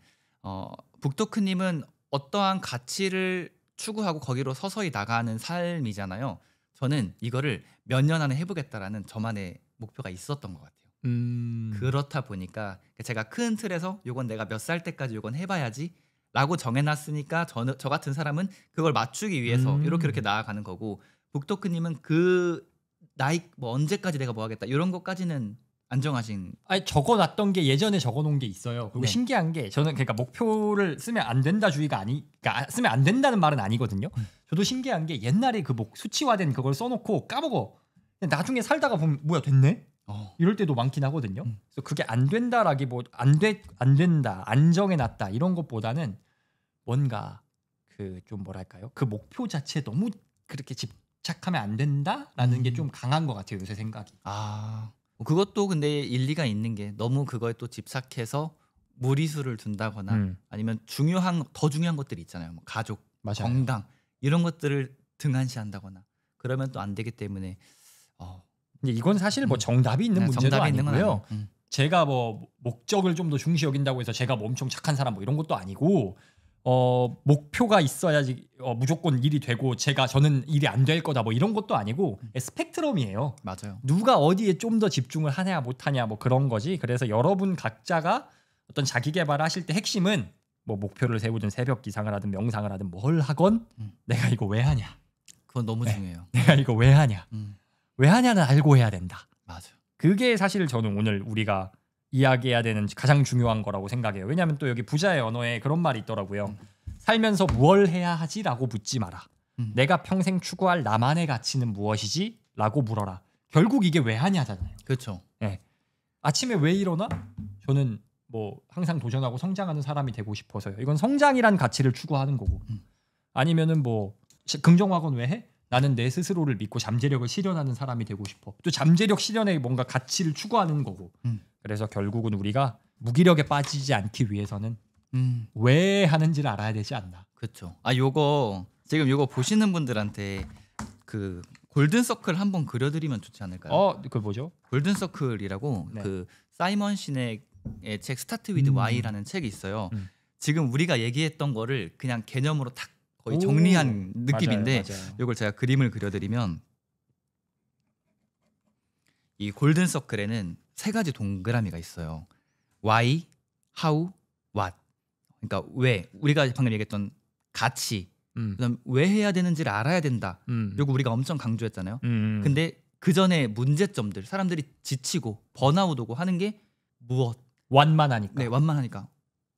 북토크님은 어떠한 가치를 추구하고 거기로 서서히 나가는 삶이잖아요. 저는 이거를 몇 년 안에 해보겠다라는 저만의 목표가 있었던 것 같아요. 그렇다 보니까 제가 큰 틀에서 요건 내가 몇 살 때까지 요건 해봐야지 라고 정해놨으니까 저 같은 사람은 그걸 맞추기 위해서 이렇게 나아가는 거고, 북토크님은 그 나이 뭐 언제까지 내가 뭐 하겠다 이런 것까지는 안 정하신. 아니, 적어놨던 게 예전에 적어놓은 게 있어요. 그리고 신기한 게 저는 그러니까 목표를 쓰면 안 된다 주의가 그러니까 쓰면 안 된다는 말은 아니거든요. 저도 신기한 게 옛날에 그 수치화된 그걸 써놓고 까먹어. 나중에 살다가 보면 뭐야 됐네? 이럴 때도 많긴 하거든요. 그래서 그게 안 된다라기보다 안 된다, 안 정해놨다 이런 것보다는 뭔가 그 좀 뭐랄까요? 그 목표 자체에 너무 그렇게 집착하면 안 된다라는 게 좀 강한 것 같아요, 요새 생각이. 그것도 근데 일리가 있는 게, 너무 그거에 또 집착해서 무리수를 둔다거나 아니면 더 중요한 것들이 있잖아요. 뭐 가족, 맞아요. 건강 이런 것들을 등한시한다거나 그러면 또 안 되기 때문에. 근데 이건 사실 뭐 정답이 있는 문제도 아니고요. 제가 뭐 목적을 좀 더 중시 여긴다고 해서 제가 뭐 엄청 착한 사람 뭐 이런 것도 아니고, 목표가 있어야지 무조건 일이 되고 저는 일이 안 될 거다 뭐 이런 것도 아니고 스펙트럼이에요. 맞아요. 누가 어디에 좀 더 집중을 하냐 못하냐 뭐 그런 거지. 그래서 여러분 각자가 어떤 자기 개발을 하실 때 핵심은 뭐 목표를 세우든 새벽 기상을 하든 명상을 하든 뭘 하건 내가 이거 왜 하냐, 그건 너무 네. 중요해요. 내가 이거 왜 하냐? 왜 하냐는 알고 해야 된다. 맞아. 그게 사실 저는 오늘 우리가 이야기해야 되는 가장 중요한 거라고 생각해요. 왜냐하면 또 여기 부자의 언어에 그런 말이 있더라고요. 살면서 무엇 해야 하지라고 묻지 마라. 내가 평생 추구할 나만의 가치는 무엇이지? 라고 물어라. 결국 이게 왜 하냐잖아요. 그렇죠. 네. 아침에 왜 일어나? 저는 뭐 항상 도전하고 성장하는 사람이 되고 싶어서요. 이건 성장이란 가치를 추구하는 거고. 아니면은 뭐 긍정학원 왜 해? 나는 내 스스로를 믿고 잠재력을 실현하는 사람이 되고 싶어. 또 잠재력 실현에 뭔가 가치를 추구하는 거고. 그래서 결국은 우리가 무기력에 빠지지 않기 위해서는 왜 하는지를 알아야 되지 않나. 그렇죠. 아 요거 지금 요거 보시는 분들한테 그 골든 서클 한번 그려드리면 좋지 않을까요? 그 뭐죠? 골든 서클이라고 네. 그 사이먼 시넥의 책 스타트 위드 Why라는 책이 있어요. 지금 우리가 얘기했던 거를 그냥 개념으로 딱 거의 정리한 느낌인데 맞아요. 이걸 제가 그림을 그려드리면 이 골든 서클에는 세 가지 동그라미가 있어요. Why, How, What. 그러니까 왜 우리가 방금 얘기했던 가치, 그다음 왜 해야 되는지를 알아야 된다. 그리고 우리가 엄청 강조했잖아요. 근데 그 전에 문제점들, 사람들이 지치고 번아웃 오고 하는 게 무엇? 완만하니까. 네, 완만하니까.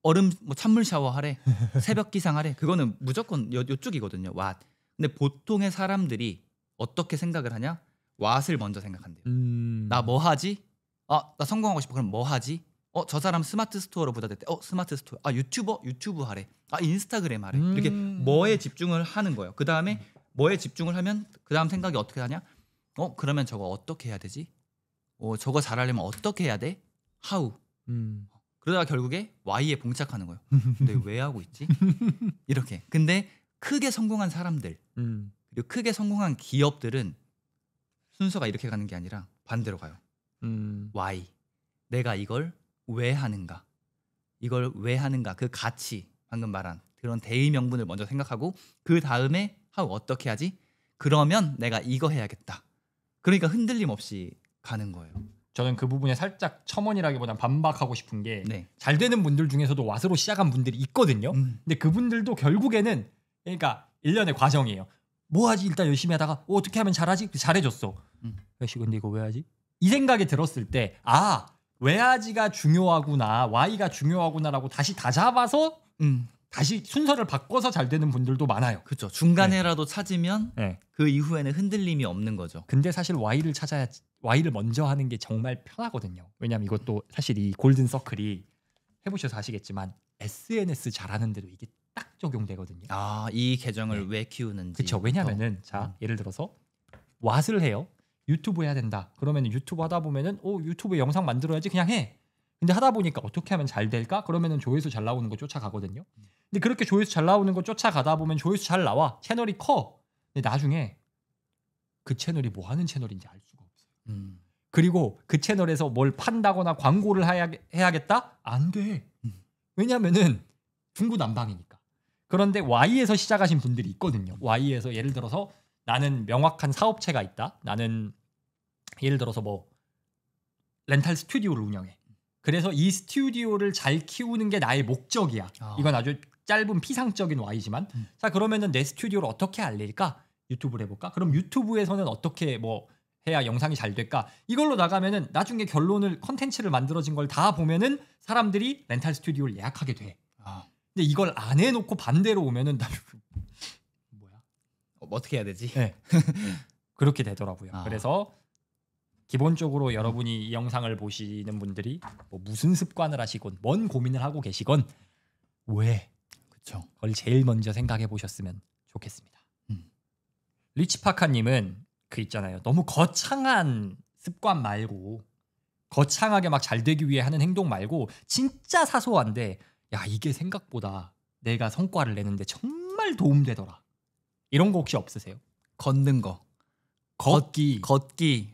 얼음 뭐 찬물 샤워하래, 새벽 기상하래. 그거는 무조건 요쪽이거든요. What. 근데 보통의 사람들이 어떻게 생각을 하냐? What을 먼저 생각한대요. 나 뭐 하지? 나 성공하고 싶어. 그럼 뭐 하지? 저 사람 스마트 스토어로 부자됐대. 스마트 스토어. 유튜브 하래. 인스타그램 하래. 이렇게 뭐에 집중을 하는 거예요. 그 다음에 뭐에 집중을 하면 그 다음 생각이 어떻게 하냐? 그러면 저거 어떻게 해야 되지? 저거 잘하려면 어떻게 해야 돼? How. 그러다가 결국에 Why에 봉착하는 거예요. 근데 왜 하고 있지? 이렇게. 근데 크게 성공한 사람들 그리고 크게 성공한 기업들은 순서가 이렇게 가는 게 아니라 반대로 가요. Why. 내가 이걸 왜 하는가? 이걸 왜 하는가? 그 가치, 방금 말한 그런 대의 명분을 먼저 생각하고 그 다음에 How 어떻게 하지? 그러면 내가 이거 해야겠다. 그러니까 흔들림 없이 가는 거예요. 저는 그 부분에 살짝 첨언이라기보단 반박하고 싶은 게 잘 네. 되는 분들 중에서도 왓으로 시작한 분들이 있거든요. 근데 그분들도 결국에는 그러니까 1년의 과정이에요. 뭐 하지? 일단 열심히 하다가 어떻게 하면 잘하지? 잘해줬어. 역시 근데 이거 왜 하지? 이 생각이 들었을 때 왜 하지가 중요하구나, Why가 중요하구나라고 다시 다 잡아서 다시 순서를 바꿔서 잘 되는 분들도 많아요. 그렇죠. 중간에라도 찾으면 그 이후에는 흔들림이 없는 거죠. 근데 사실 Why를 찾아야 Why를 먼저 하는 게 정말 편하거든요. 왜냐하면 이것도 사실 이 골든 서클이 해보셔서 아시겠지만 SNS 잘하는데도 이게 딱 적용되거든요. 이 계정을 왜 키우는지. 그렇죠. 왜냐면은 자 예를 들어서 왓을 해요. 유튜브 해야 된다. 그러면 유튜브 하다 보면은 유튜브에 영상 만들어야지 그냥 해. 근데 하다 보니까 어떻게 하면 잘 될까? 그러면은 조회수 잘 나오는 거 쫓아가거든요. 근데 그렇게 조회수 잘 나오는 거 쫓아가다 보면 조회수 잘 나와. 채널이 커. 근데 나중에 그 채널이 뭐 하는 채널인지 알 수가 없어요. 그리고 그 채널에서 뭘 판다거나 광고를 해야겠다? 안 돼. 왜냐면은 중구난방이니까. 그런데 Y에서 시작하신 분들이 있거든요. Y에서 예를 들어서 나는 명확한 사업체가 있다. 나는 예를 들어서 뭐 렌탈 스튜디오를 운영해. 그래서 이 스튜디오를 잘 키우는 게 나의 목적이야. 이건 아주 짧은 피상적인 Y지만 자 그러면은 내 스튜디오를 어떻게 알릴까? 유튜브를 해볼까? 그럼 유튜브에서는 어떻게 뭐 해야 영상이 잘 될까? 이걸로 나가면은 나중에 결론을 컨텐츠를 만들어진 걸 다 보면은 사람들이 렌탈 스튜디오를 예약하게 돼. 근데 이걸 안 해놓고 반대로 오면은 나 뭐야? 어떻게 해야 되지? 네. 그렇게 되더라고요. 그래서 기본적으로 여러분이 이 영상을 보시는 분들이 뭐 무슨 습관을 하시건 뭔 고민을 하고 계시건 왜 그렇죠. 그걸 제일 먼저 생각해 보셨으면 좋겠습니다. 리치파카님은 그 있잖아요. 너무 거창한 습관 말고 거창하게 막 잘 되기 위해 하는 행동 말고 진짜 사소한데 야 이게 생각보다 내가 성과를 내는데 정말 도움되더라. 이런 거 혹시 없으세요? 걷는 거. 걷기,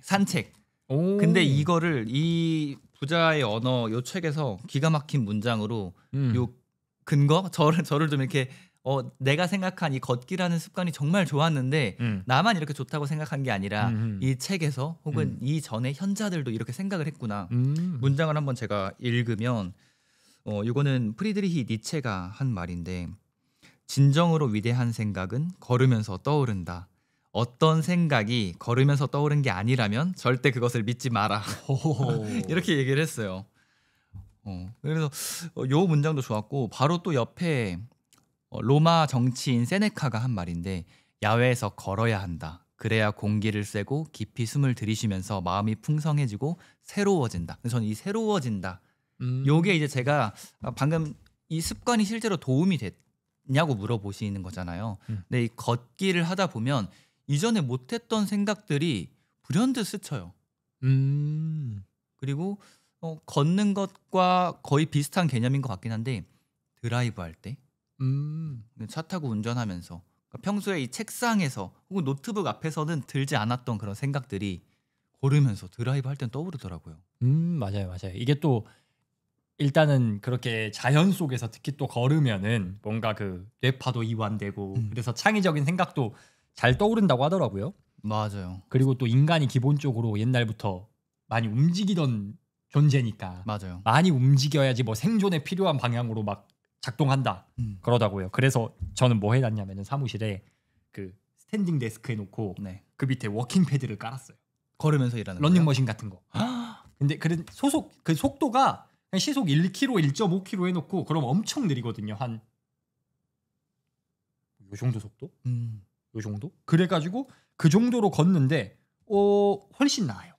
산책. 근데 이거를 이 부자의 언어 요 책에서 기가 막힌 문장으로 요 근거 저를 좀 이렇게 내가 생각한 이 걷기라는 습관이 정말 좋았는데 나만 이렇게 좋다고 생각한 게 아니라 이 책에서 혹은 이 전에 현자들도 이렇게 생각을 했구나. 문장을 한번 제가 읽으면 이거는 프리드리히 니체가 한 말인데 진정으로 위대한 생각은 걸으면서 떠오른다. 어떤 생각이 걸으면서 떠오른 게 아니라면 절대 그것을 믿지 마라. 이렇게 얘기를 했어요. 그래서 요 문장도 좋았고 바로 또 옆에 로마 정치인 세네카가 한 말인데 야외에서 걸어야 한다. 그래야 공기를 쐬고 깊이 숨을 들이쉬면서 마음이 풍성해지고 새로워진다. 그래서 저는 이 새로워진다. 요게 이제 제가 방금 이 습관이 실제로 도움이 됐냐고 물어보시는 거잖아요. 근데 이 걷기를 하다 보면 이전에 못했던 생각들이 불현듯 스쳐요. 그리고 걷는 것과 거의 비슷한 개념인 것 같긴 한데 드라이브 할 때, 차 타고 운전하면서 그러니까 평소에 이 책상에서 혹은 노트북 앞에서는 들지 않았던 그런 생각들이 걸으면서 드라이브 할 땐 떠오르더라고요. 맞아요. 이게 또 일단은 그렇게 자연 속에서 특히 또 걸으면은 뭔가 그 뇌파도 이완되고 그래서 창의적인 생각도 잘 떠오른다고 하더라고요. 맞아요. 그리고 또 인간이 기본적으로 옛날부터 많이 움직이던 존재니까 맞아요. 많이 움직여야지 뭐 생존에 필요한 방향으로 막 작동한다 그러다고요. 그래서 저는 뭐 해놨냐면은 사무실에 그 스탠딩 데스크에 놓고 네. 그 밑에 워킹 패드를 깔았어요. 걸으면서 일하는 러닝머신 같은 거. 근데 그 속도가 그냥 시속 1km, 1.5km 해놓고 그럼 엄청 느리거든요. 한 요 정도 속도? 요 정도? 그래가지고 그 정도로 걷는데 훨씬 나아요.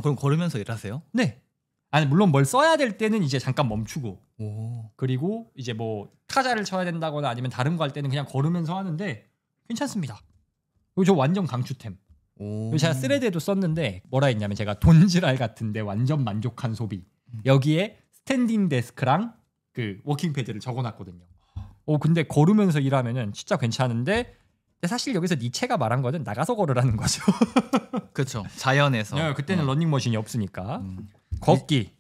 그럼 걸으면서 일하세요? 네. 아니 물론 뭘 써야 될 때는 이제 잠깐 멈추고 오. 그리고 이제 뭐 타자를 쳐야 된다거나 아니면 다른 거 할 때는 그냥 걸으면서 하는데 괜찮습니다. 이거 저 완전 강추템. 오. 제가 스레드에도 썼는데 뭐라 했냐면 제가 돈지랄 같은데 완전 만족한 소비. 여기에 스탠딩 데스크랑 그 워킹 패드를 적어놨거든요. 근데 걸으면서 일하면은 진짜 괜찮은데 근데 사실 여기서 니체가 말한 거는 나가서 걸으라는 거죠. 그렇죠. 자연에서. 네, 그때는 러닝머신이 없으니까. 걷기.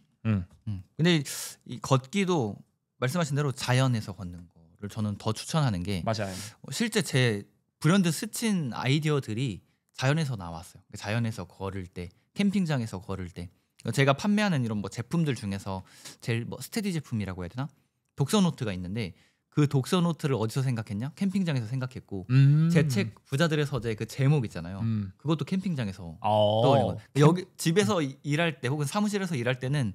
근데 이 걷기도 말씀하신 대로 자연에서 걷는 거를 저는 더 추천하는 게 맞아요. 실제 제 불현듯 스친 아이디어들이 자연에서 나왔어요. 자연에서 걸을 때, 캠핑장에서 걸을 때 제가 판매하는 이런 뭐 제품들 중에서 제일 뭐 스테디 제품이라고 해야 되나? 독서 노트가 있는데 그 독서 노트를 어디서 생각했냐? 캠핑장에서 생각했고 제 책 부자들의 서재 그 제목 있잖아요. 그것도 캠핑장에서 떠올린 거예요. 여기 집에서 일할 때 혹은 사무실에서 일할 때는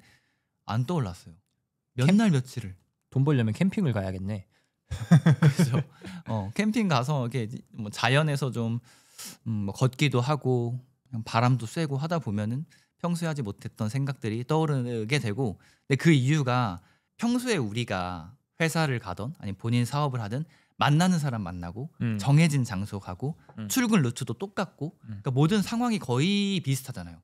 안 떠올랐어요. 몇 날 며칠을 돈 벌려면 캠핑을 가야겠네. 그렇죠. 캠핑 가서 이렇게 뭐 자연에서 좀 뭐 걷기도 하고 바람도 쐬고 하다 보면은 평소에 하지 못했던 생각들이 떠오르게 되고 근데 그 이유가 평소에 우리가 회사를 가던 아니면 본인 사업을 하든 만나는 사람 만나고 정해진 장소 가고 출근 루트도 똑같고 그러니까 모든 상황이 거의 비슷하잖아요.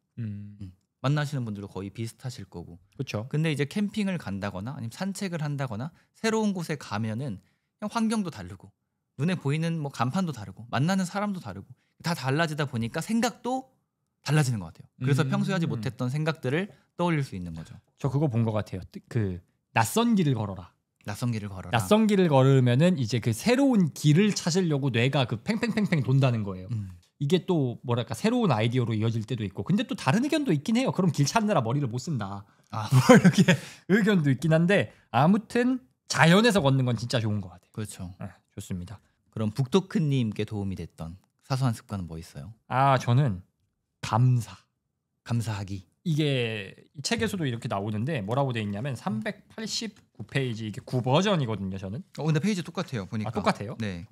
만나시는 분들도 거의 비슷하실 거고. 그렇죠. 근데 이제 캠핑을 간다거나 아니면 산책을 한다거나 새로운 곳에 가면은 그냥 환경도 다르고 눈에 보이는 뭐 간판도 다르고 만나는 사람도 다르고 다 달라지다 보니까 생각도 달라지는 것 같아요. 그래서 평소에 하지 못했던 생각들을 떠올릴 수 있는 거죠. 저 그거 본 것 같아요. 그 낯선 길을 걸어라. 낯선 길을 걸어라. 낯선 길을 걸으면은 이제 그 새로운 길을 찾으려고 뇌가 그 팽팽팽팽 돈다는 거예요. 이게 또 뭐랄까 새로운 아이디어로 이어질 때도 있고 근데 또 다른 의견도 있긴 해요. 그럼 길 찾느라 머리를 못 쓴다. 뭐 이렇게 의견도 있긴 한데 아무튼 자연에서 걷는 건 진짜 좋은 것 같아요. 그렇죠. 좋습니다. 그럼 북토크님께 도움이 됐던 사소한 습관은 뭐 있어요? 저는 감사하기. 이게 이 책에서도 이렇게 나오는데 뭐라고 돼 있냐면 389페이지 이게 9버전이거든요. 저는. 근데 페이지 똑같아요. 보니까. 똑같아요? 네.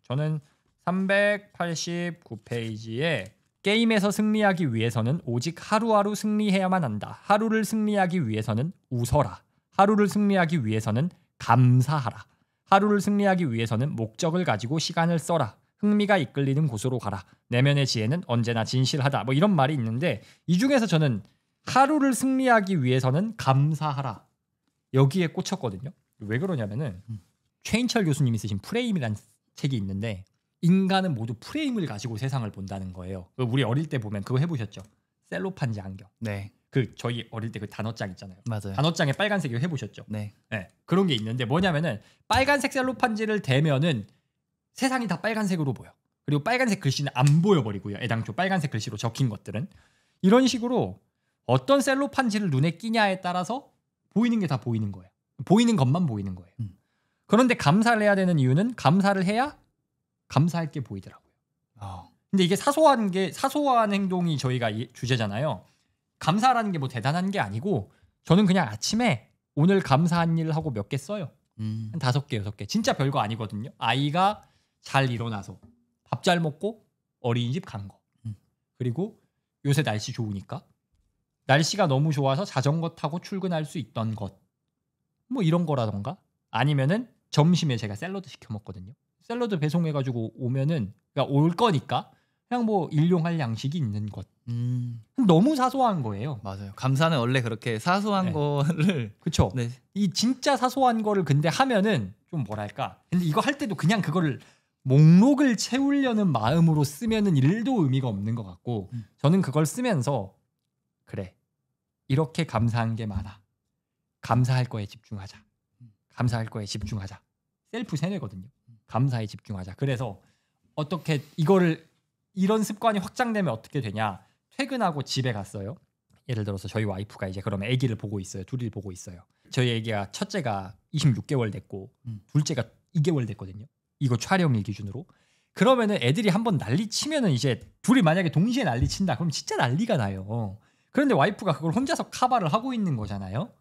저는 389페이지에 게임에서 승리하기 위해서는 오직 하루하루 승리해야만 한다. 하루를 승리하기 위해서는 웃어라. 하루를 승리하기 위해서는 감사하라. 하루를 승리하기 위해서는 목적을 가지고 시간을 써라. 흥미가 이끌리는 곳으로 가라. 내면의 지혜는 언제나 진실하다. 뭐 이런 말이 있는데 이 중에서 저는 하루를 승리하기 위해서는 감사하라. 여기에 꽂혔거든요. 왜 그러냐면은 최인철 교수님이 쓰신 프레임이라는 책이 있는데 인간은 모두 프레임을 가지고 세상을 본다는 거예요. 우리 어릴 때 보면 그거 해보셨죠? 셀로판지 안경. 네. 그 저희 어릴 때 그 단어장 있잖아요. 맞아요. 단어장에 빨간색 이거 해보셨죠? 네. 그런 게 있는데 뭐냐면은 빨간색 셀로판지를 대면은 세상이 다 빨간색으로 보여. 그리고 빨간색 글씨는 안 보여버리고요. 애당초 빨간색 글씨로 적힌 것들은 이런 식으로 어떤 셀로판지를 눈에 끼냐에 따라서 보이는 게 다 보이는 거예요. 보이는 것만 보이는 거예요. 그런데 감사를 해야 되는 이유는 감사를 해야 감사할 게 보이더라고요. 근데 이게 사소한 행동이 저희가 주제잖아요. 감사라는 게 뭐 대단한 게 아니고 저는 그냥 아침에 오늘 감사한 일 하고 몇 개 써요. 한 5개, 6개. 진짜 별거 아니거든요. 아이가 잘 일어나서 밥 잘 먹고 어린이집 간 거. 그리고 요새 날씨 좋으니까 날씨가 너무 좋아서 자전거 타고 출근할 수 있던 것. 뭐 이런 거라던가 아니면은 점심에 제가 샐러드 시켜 먹거든요. 샐러드 배송해가지고 오면은 그러니까 올 거니까 그냥 뭐 일용할 양식이 있는 것. 너무 사소한 거예요. 맞아요. 감사는 원래 그렇게 사소한 거를 그렇죠. 네. 이 진짜 사소한 거를 근데 하면은 좀 뭐랄까. 근데 이거 할 때도 그냥 그거를 목록을 채우려는 마음으로 쓰면은 1도 의미가 없는 것 같고 저는 그걸 쓰면서 그래. 이렇게 감사한 게 많아. 감사할 거에 집중하자. 감사할 거에 집중하자. 셀프 세뇌거든요. 감사에 집중하자. 그래서 어떻게 이런 습관이 확장되면 어떻게 되냐. 퇴근하고 집에 갔어요. 예를 들어서 저희 와이프가 이제 그러면 아기를 보고 있어요. 둘이 보고 있어요. 저희 아기가 첫째가 26개월 됐고 둘째가 2개월 됐거든요. 이거 촬영일 기준으로. 그러면은 애들이 한번 난리 치면은 이제 둘이 만약에 동시에 난리 친다. 그럼 진짜 난리가 나요. 그런데 와이프가 그걸 혼자서 카바를 하고 있는 거잖아요.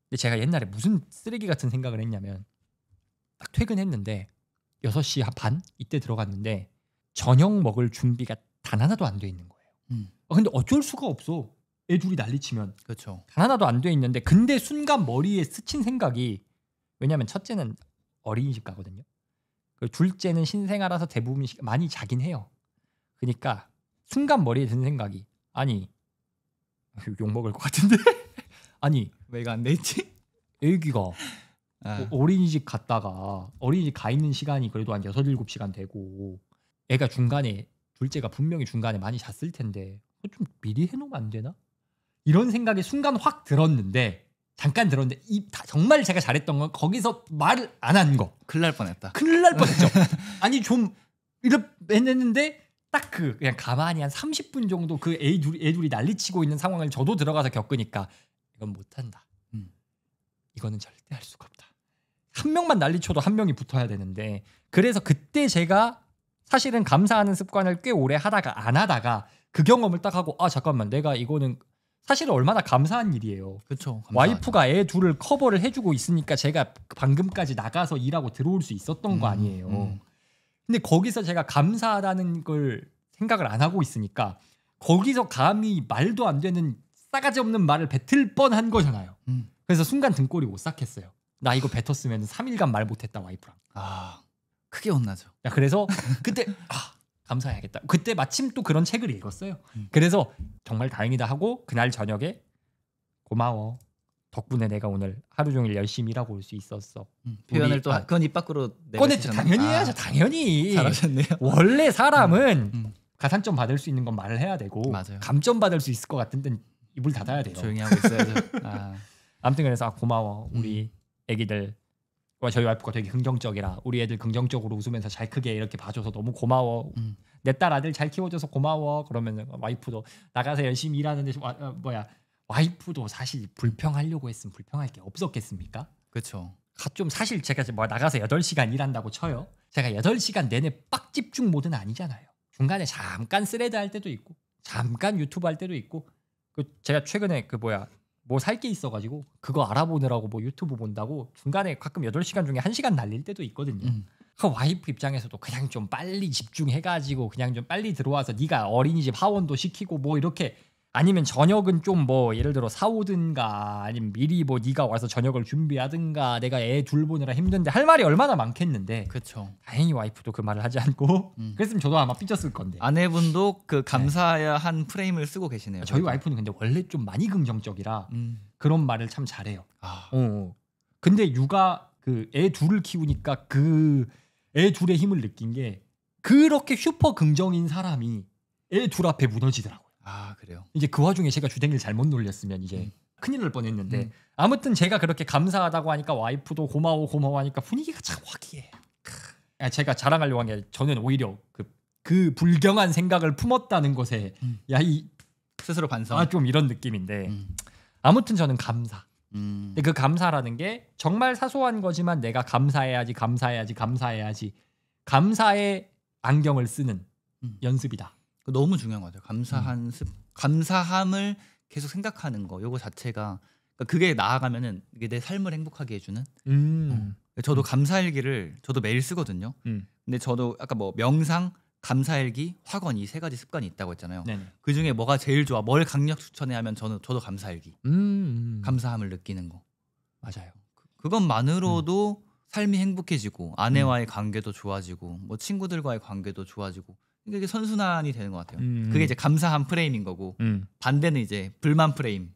근데 제가 옛날에 무슨 쓰레기 같은 생각을 했냐면 딱 퇴근했는데 6시 반 이때 들어갔는데 저녁 먹을 준비가 단 하나도 안 돼 있는 거예요. 근데 어쩔 수가 없어. 애 둘이 난리치면. 그렇죠. 단 하나도 안 돼 있는데 근데 순간 머리에 스친 생각이 왜냐면 첫째는 어린이집 가거든요. 둘째는 신생아라서 대부분 많이 자긴 해요. 그러니까 순간 머리에 든 생각이 아니 욕먹을 것 같은데 아니 왜 이거 안 돼 있지? 애기가 어린이집 갔다가 어린이집 가 있는 시간이 그래도 한 6-7시간 되고 애가 중간에 둘째가 분명히 중간에 많이 잤을 텐데 좀 미리 해놓으면 안 되나? 이런 생각이 순간 확 들었는데 잠깐 들었는데 정말 제가 잘했던 건 거기서 말을 안 한 거. 큰일 날 뻔했다. 큰일 날 뻔했죠. 아니 좀 이렇게 했는데 딱 그냥 가만히 한 30분 정도 그 애 둘이 난리치고 있는 상황을 저도 들어가서 겪으니까 이건 못한다. 이거는 절대 할 수가 없다. 한 명만 난리쳐도 한 명이 붙어야 되는데 그래서 그때 제가 사실은 감사하는 습관을 꽤 오래 하다가 안 하다가 그 경험을 딱 하고 잠깐만 내가 이거는 사실은 얼마나 감사한 일이에요. 그렇죠. 와이프가 애 둘을 커버를 해주고 있으니까 제가 방금까지 나가서 일하고 들어올 수 있었던 거 아니에요. 근데 거기서 제가 감사하다는 걸 생각을 안 하고 있으니까 거기서 감히 말도 안 되는 싸가지 없는 말을 뱉을 뻔한 거잖아요. 그래서 순간 등골이 오싹했어요. 나 이거 뱉었으면 3일간 말 못했다 와이프랑. 크게 혼나죠. 그래서 그때 감사해야겠다. 그때 마침 또 그런 책을 읽었어요. 그래서 정말 다행이다 하고 그날 저녁에 고마워. 덕분에 내가 오늘 하루 종일 열심히 일하고 올 수 있었어. 표현을 또 그건 입 밖으로 꺼냈죠. 당연히 해야죠. 당연히. 잘하셨네요. 원래 사람은 가산점 받을 수 있는 건 말을 해야 되고 맞아요. 감점 받을 수 있을 것 같은 데는 입을 닫아야 돼요. 조용히 하고 있어야죠. 아무튼 그래서 고마워. 우리 애기들 저희 와이프가 되게 긍정적이라 우리 애들 긍정적으로 웃으면서 잘 크게 이렇게 봐줘서 너무 고마워. 내 딸 아들 잘 키워줘서 고마워. 그러면 와이프도 나가서 열심히 일하는데 와이프도 사실 불평하려고 했으면 불평할 게 없었겠습니까? 그렇죠. 좀 사실 제가 나가서 8시간 일한다고 쳐요. 제가 8시간 내내 빡 집중 모드는 아니잖아요. 중간에 잠깐 스레드 할 때도 있고 잠깐 유튜브 할 때도 있고 제가 최근에 뭐 살 게 있어가지고 그거 알아보느라고 뭐 유튜브 본다고 중간에 가끔 8시간 중에 1시간 날릴 때도 있거든요. 그 와이프 입장에서도 그냥 좀 빨리 집중해가지고 그냥 좀 빨리 들어와서 네가 어린이집 하원도 시키고 뭐 이렇게 아니면 저녁은 좀 뭐 예를 들어 사오든가 아니면 미리 뭐 네가 와서 저녁을 준비하든가 내가 애 둘 보느라 힘든데 할 말이 얼마나 많겠는데 그렇죠. 다행히 와이프도 그 말을 하지 않고 그랬으면 저도 아마 삐졌을 건데 아내분도 그 감사해야 한 프레임을 쓰고 계시네요. 저희 와이프는 근데 원래 좀 많이 긍정적이라 그런 말을 참 잘해요. 근데 육아 애 둘을 키우니까 그 애 둘의 힘을 느낀 게 그렇게 슈퍼 긍정인 사람이 애 둘 앞에 무너지더라고요. 그래요. 이제 그 와중에 제가 주댕이를 잘못 놀렸으면 이제 큰일 날 뻔했는데 아무튼 제가 그렇게 감사하다고 하니까 와이프도 고마워 하니까 분위기가 참 화기애애해요. 제가 자랑하려고 한 게 저는 오히려 그 불경한 생각을 품었다는 것에 스스로 반성. 좀 이런 느낌인데 아무튼 저는 감사. 근데 그 감사라는 게 정말 사소한 거지만 내가 감사해야지 감사의 안경을 쓰는 연습이다. 너무 중요한 것 같아요. 감사함을 계속 생각하는 거. 요거 자체가 그러니까 그게 나아가면은 이게 내 삶을 행복하게 해주는. 저도 감사일기를 저도 매일 쓰거든요. 근데 저도 아까 뭐 명상, 감사일기, 확언 이 세 가지 습관이 있다고 했잖아요. 네네. 그 중에 뭐가 제일 좋아? 뭘 강력 추천해 하면 저도 감사일기. 감사함을 느끼는 거. 맞아요. 그것만으로도 삶이 행복해지고 아내와의 관계도 좋아지고 뭐 친구들과의 관계도 좋아지고 이게 선순환이 되는 것 같아요. 그게 이제 감사함 프레임인 거고 반대는 이제 불만 프레임.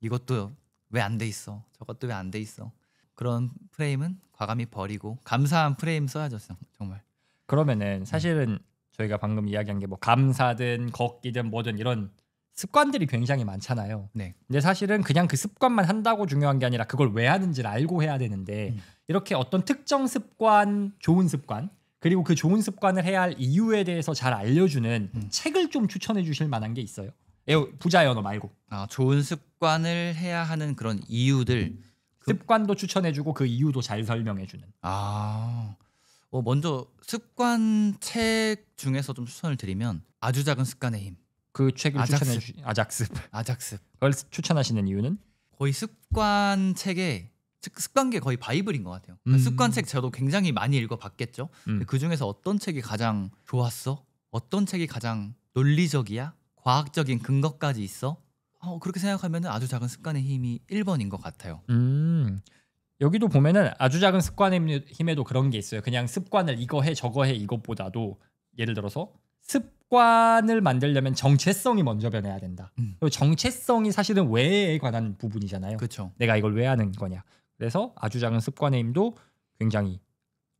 이것도 왜 안 돼 있어? 저것도 왜 안 돼 있어? 그런 프레임은 과감히 버리고 감사한 프레임 써야죠, 정말. 그러면은 사실은 저희가 방금 이야기한 게 뭐 감사든 걷기든 뭐든 이런 습관들이 굉장히 많잖아요. 네. 근데 사실은 그냥 그 습관만 한다고 중요한 게 아니라 그걸 왜 하는지를 알고 해야 되는데 이렇게 어떤 특정 습관, 좋은 습관 그리고 그 좋은 습관을 해야 할 이유에 대해서 잘 알려주는 책을 좀 추천해 주실 만한 게 있어요? 부자의 언어 말고. 좋은 습관을 해야 하는 그런 이유들. 습관도 추천해주고 그 이유도 잘 설명해주는. 먼저 습관 책 중에서 좀 추천을 드리면 아주 작은 습관의 힘. 그 책을 추천해주 아작습. 그걸 추천하시는 이유는? 거의 습관 책에 습관계 거의 바이블인 것 같아요. 습관 책 저도 굉장히 많이 읽어봤겠죠. 그 중에서 어떤 책이 가장 좋았어? 어떤 책이 가장 논리적이야? 과학적인 근거까지 있어? 그렇게 생각하면 아주 작은 습관의 힘이 1번인 것 같아요. 여기도 보면은 아주 작은 습관의 힘에도 그런 게 있어요. 그냥 습관을 이거 해 저거 해 이것보다도 예를 들어서 습관을 만들려면 정체성이 먼저 변해야 된다. 그리고 정체성이 사실은 왜에 관한 부분이잖아요. 그쵸. 내가 이걸 왜 하는 거냐. 그래서 아주 작은 습관의 힘도 굉장히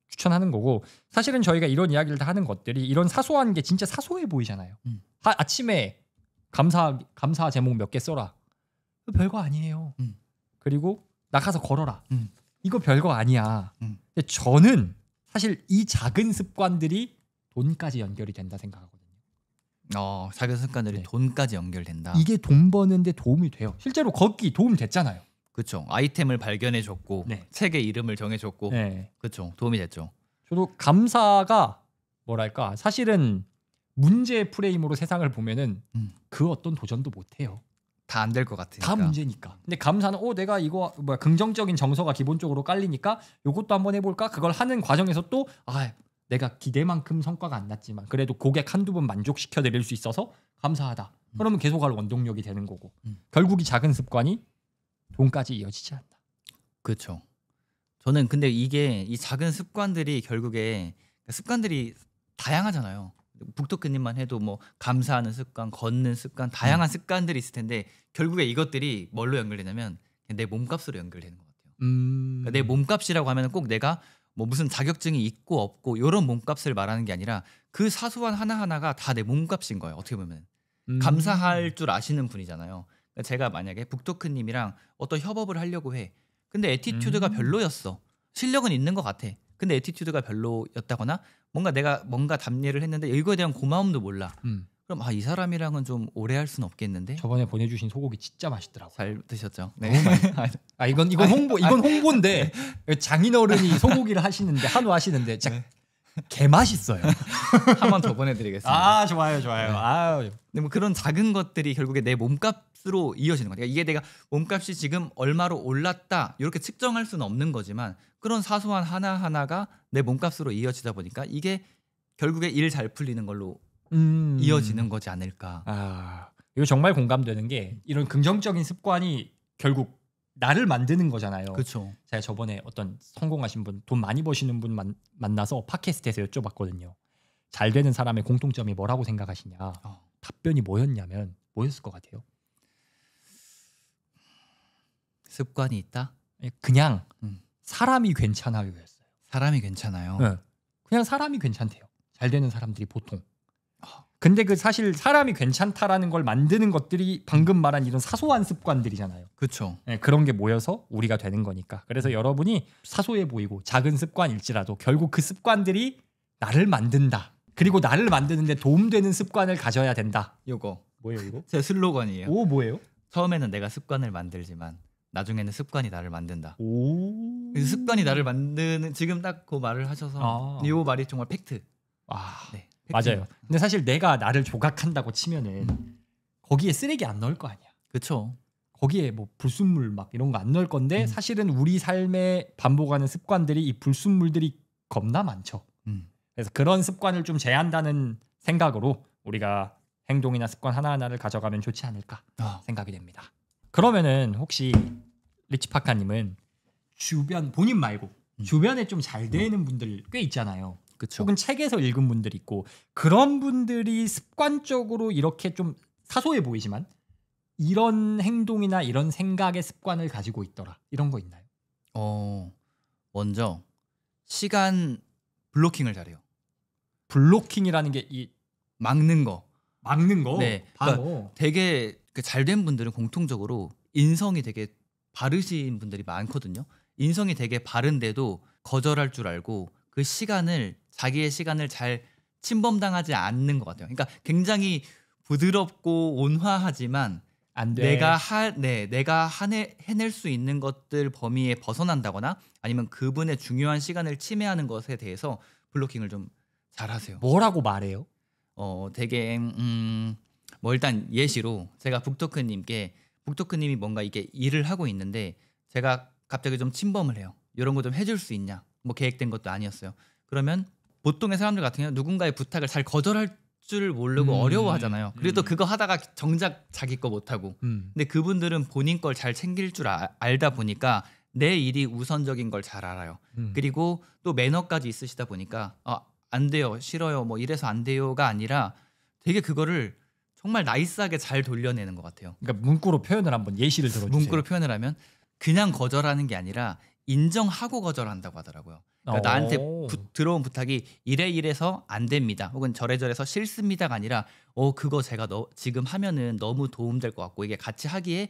추천하는 거고 사실은 저희가 이런 이야기를 다 하는 것들이 이런 사소한 게 진짜 사소해 보이잖아요. 아침에 감사 제목 몇 개 써라. 별거 아니에요. 그리고 나가서 걸어라. 이거 별거 아니야. 근데 저는 사실 이 작은 습관들이 돈까지 연결이 된다 생각하거든요. 작은 습관들이 돈까지 연결된다. 이게 돈 버는데 도움이 돼요. 실제로 걷기 도움 됐잖아요. 그렇죠. 아이템을 발견해줬고 책의 이름을 정해줬고 그렇죠. 도움이 됐죠. 저도 감사가 뭐랄까 사실은 문제 프레임으로 세상을 보면은 그 어떤 도전도 못해요. 다 안 될 것 같으니까. 다 문제니까. 근데 감사는 내가 이거 긍정적인 정서가 기본적으로 깔리니까 요것도 한번 해볼까? 그걸 하는 과정에서 또 내가 기대만큼 성과가 안 났지만 그래도 고객 한두 번 만족시켜 드릴 수 있어서 감사하다. 그러면 계속할 원동력이 되는 거고 결국 이 작은 습관이 돈까지 이어지지 않나. 그렇죠. 저는 근데 이게 이 작은 습관들이 결국에 습관들이 다양하잖아요. 북토크님만 해도 뭐 감사하는 습관, 걷는 습관, 다양한 습관들이 있을 텐데 결국에 이것들이 뭘로 연결되냐면 내 몸값으로 연결되는 것 같아요. 그러니까 내 몸값이라고 하면 꼭 내가 뭐 무슨 자격증이 있고 없고 이런 몸값을 말하는 게 아니라 그 사소한 하나하나가 다 내 몸값인 거예요. 어떻게 보면 감사할 줄 아시는 분이잖아요. 그러니까 제가 만약에 북토크님이랑 어떤 협업을 하려고 해. 근데 애티튜드가 별로였어. 실력은 있는 것 같아. 근데 애티튜드가 별로였다거나 내가 답례를 했는데 이거에 대한 고마움도 몰라. 그럼 이 사람이랑은 좀 오래 할 수는 없겠는데. 저번에 보내주신 소고기 진짜 맛있더라고. 잘 드셨죠? 네. 이건 홍보인데 장인어른이 소고기를 하시는데 한우 하시는데 진짜 개 맛있어요. 한 번 더 보내드리겠습니다. 좋아요. 근데 뭐 그런 작은 것들이 결국에 내 몸값으로 이어지는 거예요. 이게 내가 몸값이 지금 얼마로 올랐다 이렇게 측정할 수는 없는 거지만 그런 사소한 하나하나가 내 몸값으로 이어지다 보니까 이게 결국에 일 잘 풀리는 걸로 이어지는 거지 않을까. 이거 정말 공감되는 게 이런 긍정적인 습관이 결국 나를 만드는 거잖아요. 그렇죠. 제가 저번에 어떤 성공하신 분, 돈 많이 버시는 분 만나서 팟캐스트에서 여쭤봤거든요. 잘 되는 사람의 공통점이 뭐라고 생각하시냐. 답변이 뭐였냐면 뭐였을 것 같아요? 습관이 있다? 그냥 사람이 괜찮아요였어요. 사람이 괜찮아요. 네. 그냥 사람이 괜찮대요. 잘 되는 사람들이 보통. 근데 그 사실 사람이 괜찮다라는 걸 만드는 것들이 방금 말한 이런 사소한 습관들이잖아요. 그렇죠. 네, 그런 게 모여서 우리가 되는 거니까. 그래서 여러분이 사소해 보이고 작은 습관일지라도 결국 그 습관들이 나를 만든다. 그리고 나를 만드는데 도움되는 습관을 가져야 된다. 요거 뭐예요 이거? 제 슬로건이에요. 오 뭐예요? 처음에는 내가 습관을 만들지만 나중에는 습관이 나를 만든다. 오. 습관이 나를 만드는 지금 딱 그 말을 하셔서 이 말이 정말 팩트. 네. 맞아요. 근데 사실 내가 나를 조각한다고 치면은 거기에 쓰레기 안 넣을 거 아니야. 그렇죠. 거기에 뭐 불순물 막 이런 거 안 넣을 건데 사실은 우리 삶에 반복하는 습관들이 이 불순물들이 겁나 많죠. 그래서 그런 습관을 좀 제한다는 생각으로 우리가 행동이나 습관 하나하나를 가져가면 좋지 않을까 생각이 됩니다. 그러면은 혹시 리치파카님은 주변 본인 말고 주변에 좀 잘 되는 분들 꽤 있잖아요. 그쵸. 혹은 책에서 읽은 분들 있고 그런 분들이 습관적으로 이렇게 좀 사소해 보이지만 이런 행동이나 이런 생각의 습관을 가지고 있더라. 이런 거 있나요? 먼저 시간 블로킹을 잘해요. 블로킹이라는 게 이 막는 거. 막는 거? 네. 그러니까 되게 잘된 분들은 공통적으로 인성이 되게 바르신 분들이 많거든요. 인성이 되게 바른데도 거절할 줄 알고 그 시간을 자기의 시간을 잘 침범당하지 않는 것 같아요. 그러니까 굉장히 부드럽고 온화하지만 안 돼. 내가 해낼 수 있는 것들 범위에 벗어난다거나 아니면 그분의 중요한 시간을 침해하는 것에 대해서 블로킹을 좀 잘하세요. 뭐라고 말해요? 되게 뭐 일단 예시로 제가 북토크님이 뭔가 이게 일을 하고 있는데 제가 갑자기 좀 침범을 해요. 이런 거 좀 해줄 수 있냐? 뭐 계획된 것도 아니었어요. 그러면 보통의 사람들 같은 경우는 누군가의 부탁을 잘 거절할 줄 모르고 어려워하잖아요. 그래도 그거 하다가 정작 자기 거 못하고. 근데 그분들은 본인 걸 잘 챙길 줄 알다 보니까 내 일이 우선적인 걸 잘 알아요. 그리고 또 매너까지 있으시다 보니까 안 돼요, 싫어요, 뭐 이래서 안 돼요가 아니라 되게 그거를 정말 나이스하게 잘 돌려내는 것 같아요. 그러니까 문구로 표현을 한번 예시를 들어주세요. 문구로 표현을 하면 그냥 거절하는 게 아니라 인정하고 거절한다고 하더라고요. 그러니까 나한테 들어온 부탁이 이래서 안 됩니다. 혹은 저래서 싫습니다가 아니라 그거 제가 지금 하면은 너무 도움될 것 같고 이게 같이 하기에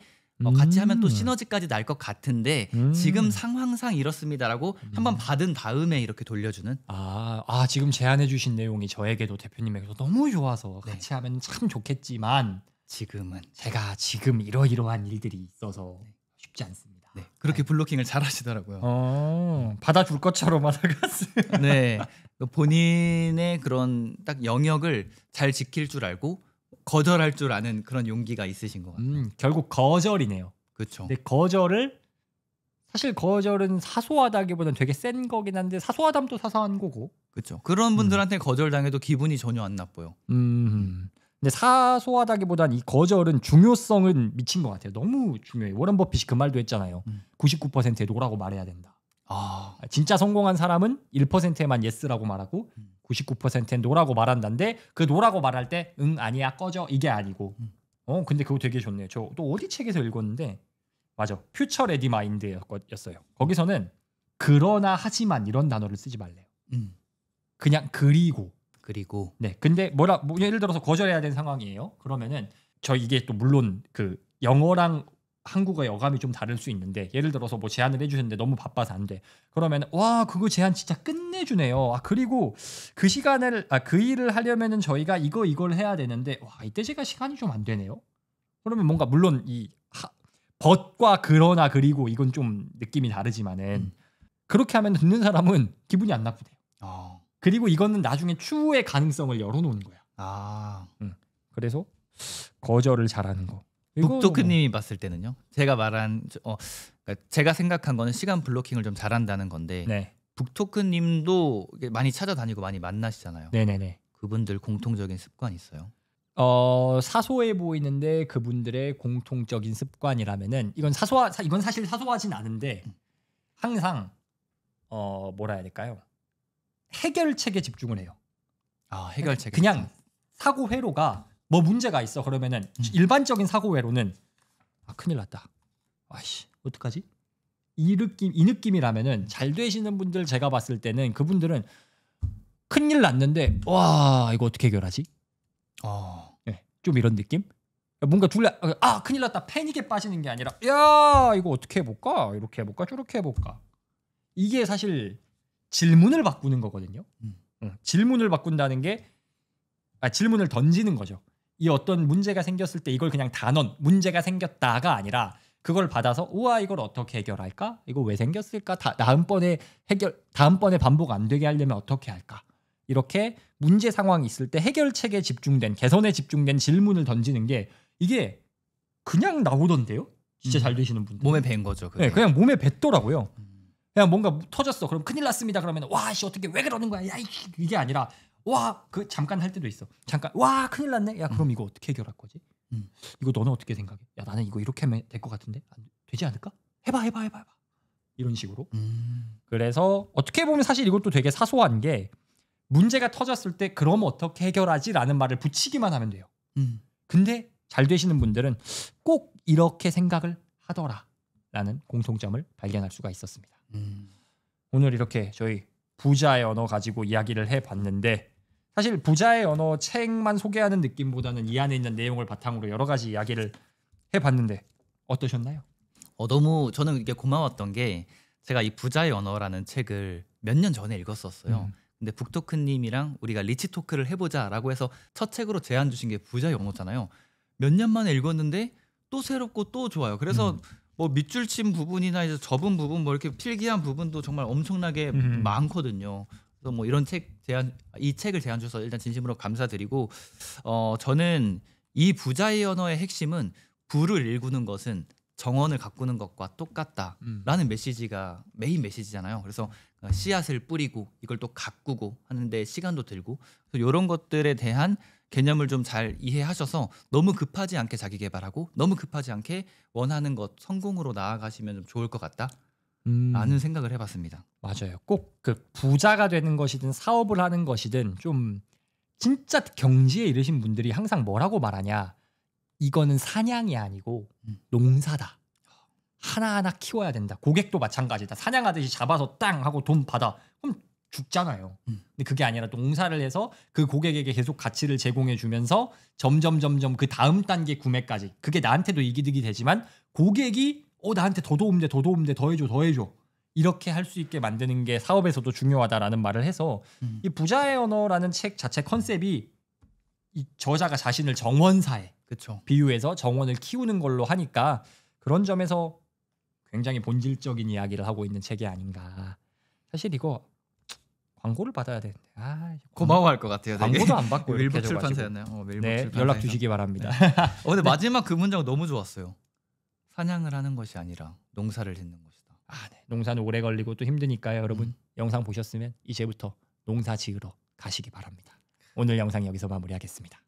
같이 하면 또 시너지까지 날 것 같은데 지금 상황상 이렇습니다라고 한번 받은 다음에 이렇게 돌려주는. 지금 제안해 주신 내용이 저에게도 대표님에게도 너무 좋아서 같이 하면 참 좋겠지만 제가 지금 이러이러한 일들이 있어서 쉽지 않습니다. 네, 그렇게 블로킹을 잘 하시더라고요. 받아줄 것처럼 하다가 네, 본인의 그런 딱 영역을 잘 지킬 줄 알고 거절할 줄 아는 그런 용기가 있으신 것 같아요. 결국 거절이네요. 그렇죠. 근데 사실 거절은 사소하다기보다는 되게 센 거긴 한데 사소하다면 또 사소한 거고. 그렇죠. 그런 분들한테 거절당해도 기분이 전혀 안 나빠요. 근데 사소하다기보다는 이 거절은 중요성은 미친 것 같아요. 너무 중요해요. 워런 버핏이 그 말도 했잖아요. 99%에 노라고 말해야 된다. 진짜 성공한 사람은 1%에만 예스라고 말하고 99%엔 노라고 말한다는데 그 노라고 말할 때 아니야 꺼져 이게 아니고 근데 그거 되게 좋네요. 저 또 어디 책에서 읽었는데 맞아. 퓨처 레디 마인드였어요. 거기서는 그러나 하지만 이런 단어를 쓰지 말래요. 그냥 그리고 네. 근데 예를 들어서 거절해야 되는 상황이에요. 그러면은 이게 또 물론 그 영어랑 한국어의 어감이 좀 다를 수 있는데 예를 들어서 뭐 제안을 해주셨는데 너무 바빠서 안 돼. 그러면 와 그거 제안 진짜 끝내주네요. 그리고 그 시간을 그 일을 하려면은 저희가 이걸 해야 되는데 와 이때 제가 시간이 좀 안 되네요. 그러면 뭔가 물론 이 벗과 그러나 그리고 이건 좀 느낌이 다르지만은 그렇게 하면 듣는 사람은 기분이 안 나쁘대요. 그리고 이거는 나중에 추후의 가능성을 열어놓는 거야. 그래서 거절을 잘하는 거. 북토크님이 봤을 때는요. 제가 말한 그러니까 제가 생각한 거는 시간 블로킹을 좀 잘한다는 건데 네. 북토크님도 많이 찾아다니고 많이 만나시잖아요. 네네네. 그분들 공통적인 습관이 있어요? 사소해 보이는데 그분들의 공통적인 습관이라면은 이건 사실 사소하진 않은데 항상 뭐라 해야 될까요? 해결책에 집중을 해요. 해결책. 그냥 사고 회로가 뭐 문제가 있어 그러면은 일반적인 사고 회로는 큰일 났다. 아이씨 어떡하지? 이 느낌이라면은 잘 되시는 분들 제가 봤을 때는 그분들은 큰일 났는데 와 이거 어떻게 해결하지? 네, 좀 이런 느낌? 뭔가 큰일 났다 패닉에 빠지는 게 아니라 야 이거 어떻게 해볼까? 이렇게 해볼까? 저렇게 해볼까? 이게 사실 질문을 바꾸는 거거든요. 질문을 바꾼다는 게 질문을 던지는 거죠. 이 어떤 문제가 생겼을 때 이걸 그냥 문제가 생겼다가 아니라 그걸 받아서 우와 이걸 어떻게 해결할까? 이거 왜 생겼을까? 다음번에 반복 안 되게 하려면 어떻게 할까? 이렇게 문제 상황이 있을 때 해결책에 집중된 개선에 집중된 질문을 던지는 게 이게 그냥 나오던데요? 진짜 잘 되시는 분들 몸에 밴 거죠. 그게. 네, 그냥 몸에 뱉더라고요. 그냥 뭔가 터졌어. 그럼 큰일 났습니다. 그러면 와씨 어떻게 왜 그러는 거야? 야 이게 아니라 와 그 잠깐 할 때도 있어. 잠깐 와 큰일 났네. 야 그럼 이거 어떻게 해결할 거지? 이거 너는 어떻게 생각해? 야 나는 이거 이렇게 하면 될 것 같은데 되지 않을까? 해봐. 이런 식으로. 그래서 어떻게 보면 사실 이것도 되게 사소한 게 문제가 터졌을 때 그럼 어떻게 해결하지라는 말을 붙이기만 하면 돼요. 근데 잘 되시는 분들은 꼭 이렇게 생각을 하더라라는 공통점을 발견할 수가 있었습니다. 오늘 이렇게 저희 부자의 언어 가지고 이야기를 해봤는데 사실 부자의 언어 책만 소개하는 느낌보다는 이 안에 있는 내용을 바탕으로 여러 가지 이야기를 해봤는데 어떠셨나요? 너무 저는 이게 고마웠던 게 제가 이 부자의 언어라는 책을 몇 년 전에 읽었었어요. 근데 북토크님이랑 우리가 리치토크를 해보자라고 해서 첫 책으로 제안 주신 게 부자의 언어잖아요. 몇 년 만에 읽었는데 또 새롭고 또 좋아요. 그래서 뭐 밑줄 친 부분이나 이제 접은 부분 뭐 이렇게 필기한 부분도 정말 엄청나게 많거든요. 그래서 뭐 이런 이 책을 제안 주셔서 일단 진심으로 감사드리고 저는 이 부자의 언어의 핵심은 부를 일구는 것은 정원을 가꾸는 것과 똑같다라는 메시지가 메인 메시지잖아요. 그래서 씨앗을 뿌리고 이걸 또 가꾸고 하는데 시간도 들고 그래서 이런 것들에 대한 개념을 좀 잘 이해하셔서 너무 급하지 않게 자기 개발하고 너무 급하지 않게 원하는 것 성공으로 나아가시면 좀 좋을 것 같다. 라는 생각을 해봤습니다. 맞아요. 꼭 그 부자가 되는 것이든 사업을 하는 것이든 좀 진짜 경지에 이르신 분들이 항상 뭐라고 말하냐. 이거는 사냥이 아니고 농사다. 하나하나 키워야 된다. 고객도 마찬가지다. 사냥하듯이 잡아서 땅 하고 돈 받아. 그럼 죽잖아요. 근데 그게 아니라 농사를 해서 그 고객에게 계속 가치를 제공해 주면서 점점 그 다음 단계 구매까지. 그게 나한테도 이기득이 되지만 고객이 나한테 더 도움돼 더 해줘 이렇게 할 수 있게 만드는 게 사업에서도 중요하다라는 말을 해서 이 부자의 언어라는 책 자체 컨셉이 이 저자가 자신을 정원사에 그쵸. 비유해서 정원을 키우는 걸로 하니까 그런 점에서 굉장히 본질적인 이야기를 하고 있는 책이 아닌가. 사실 이거 광고를 받아야 되는데 고마워할 것 같아요. 되게. 광고도 안 받고 밀북 이렇게 출판사였나요? 네, 연락 주시기 바랍니다. 근데 마지막 그 문장 너무 좋았어요. 사냥을 하는 것이 아니라 농사를 짓는 것이다. 네. 농사는 오래 걸리고 또 힘드니까요. 여러분 영상 보셨으면 이제부터 농사 지으러 가시기 바랍니다. 오늘 영상 여기서 마무리하겠습니다.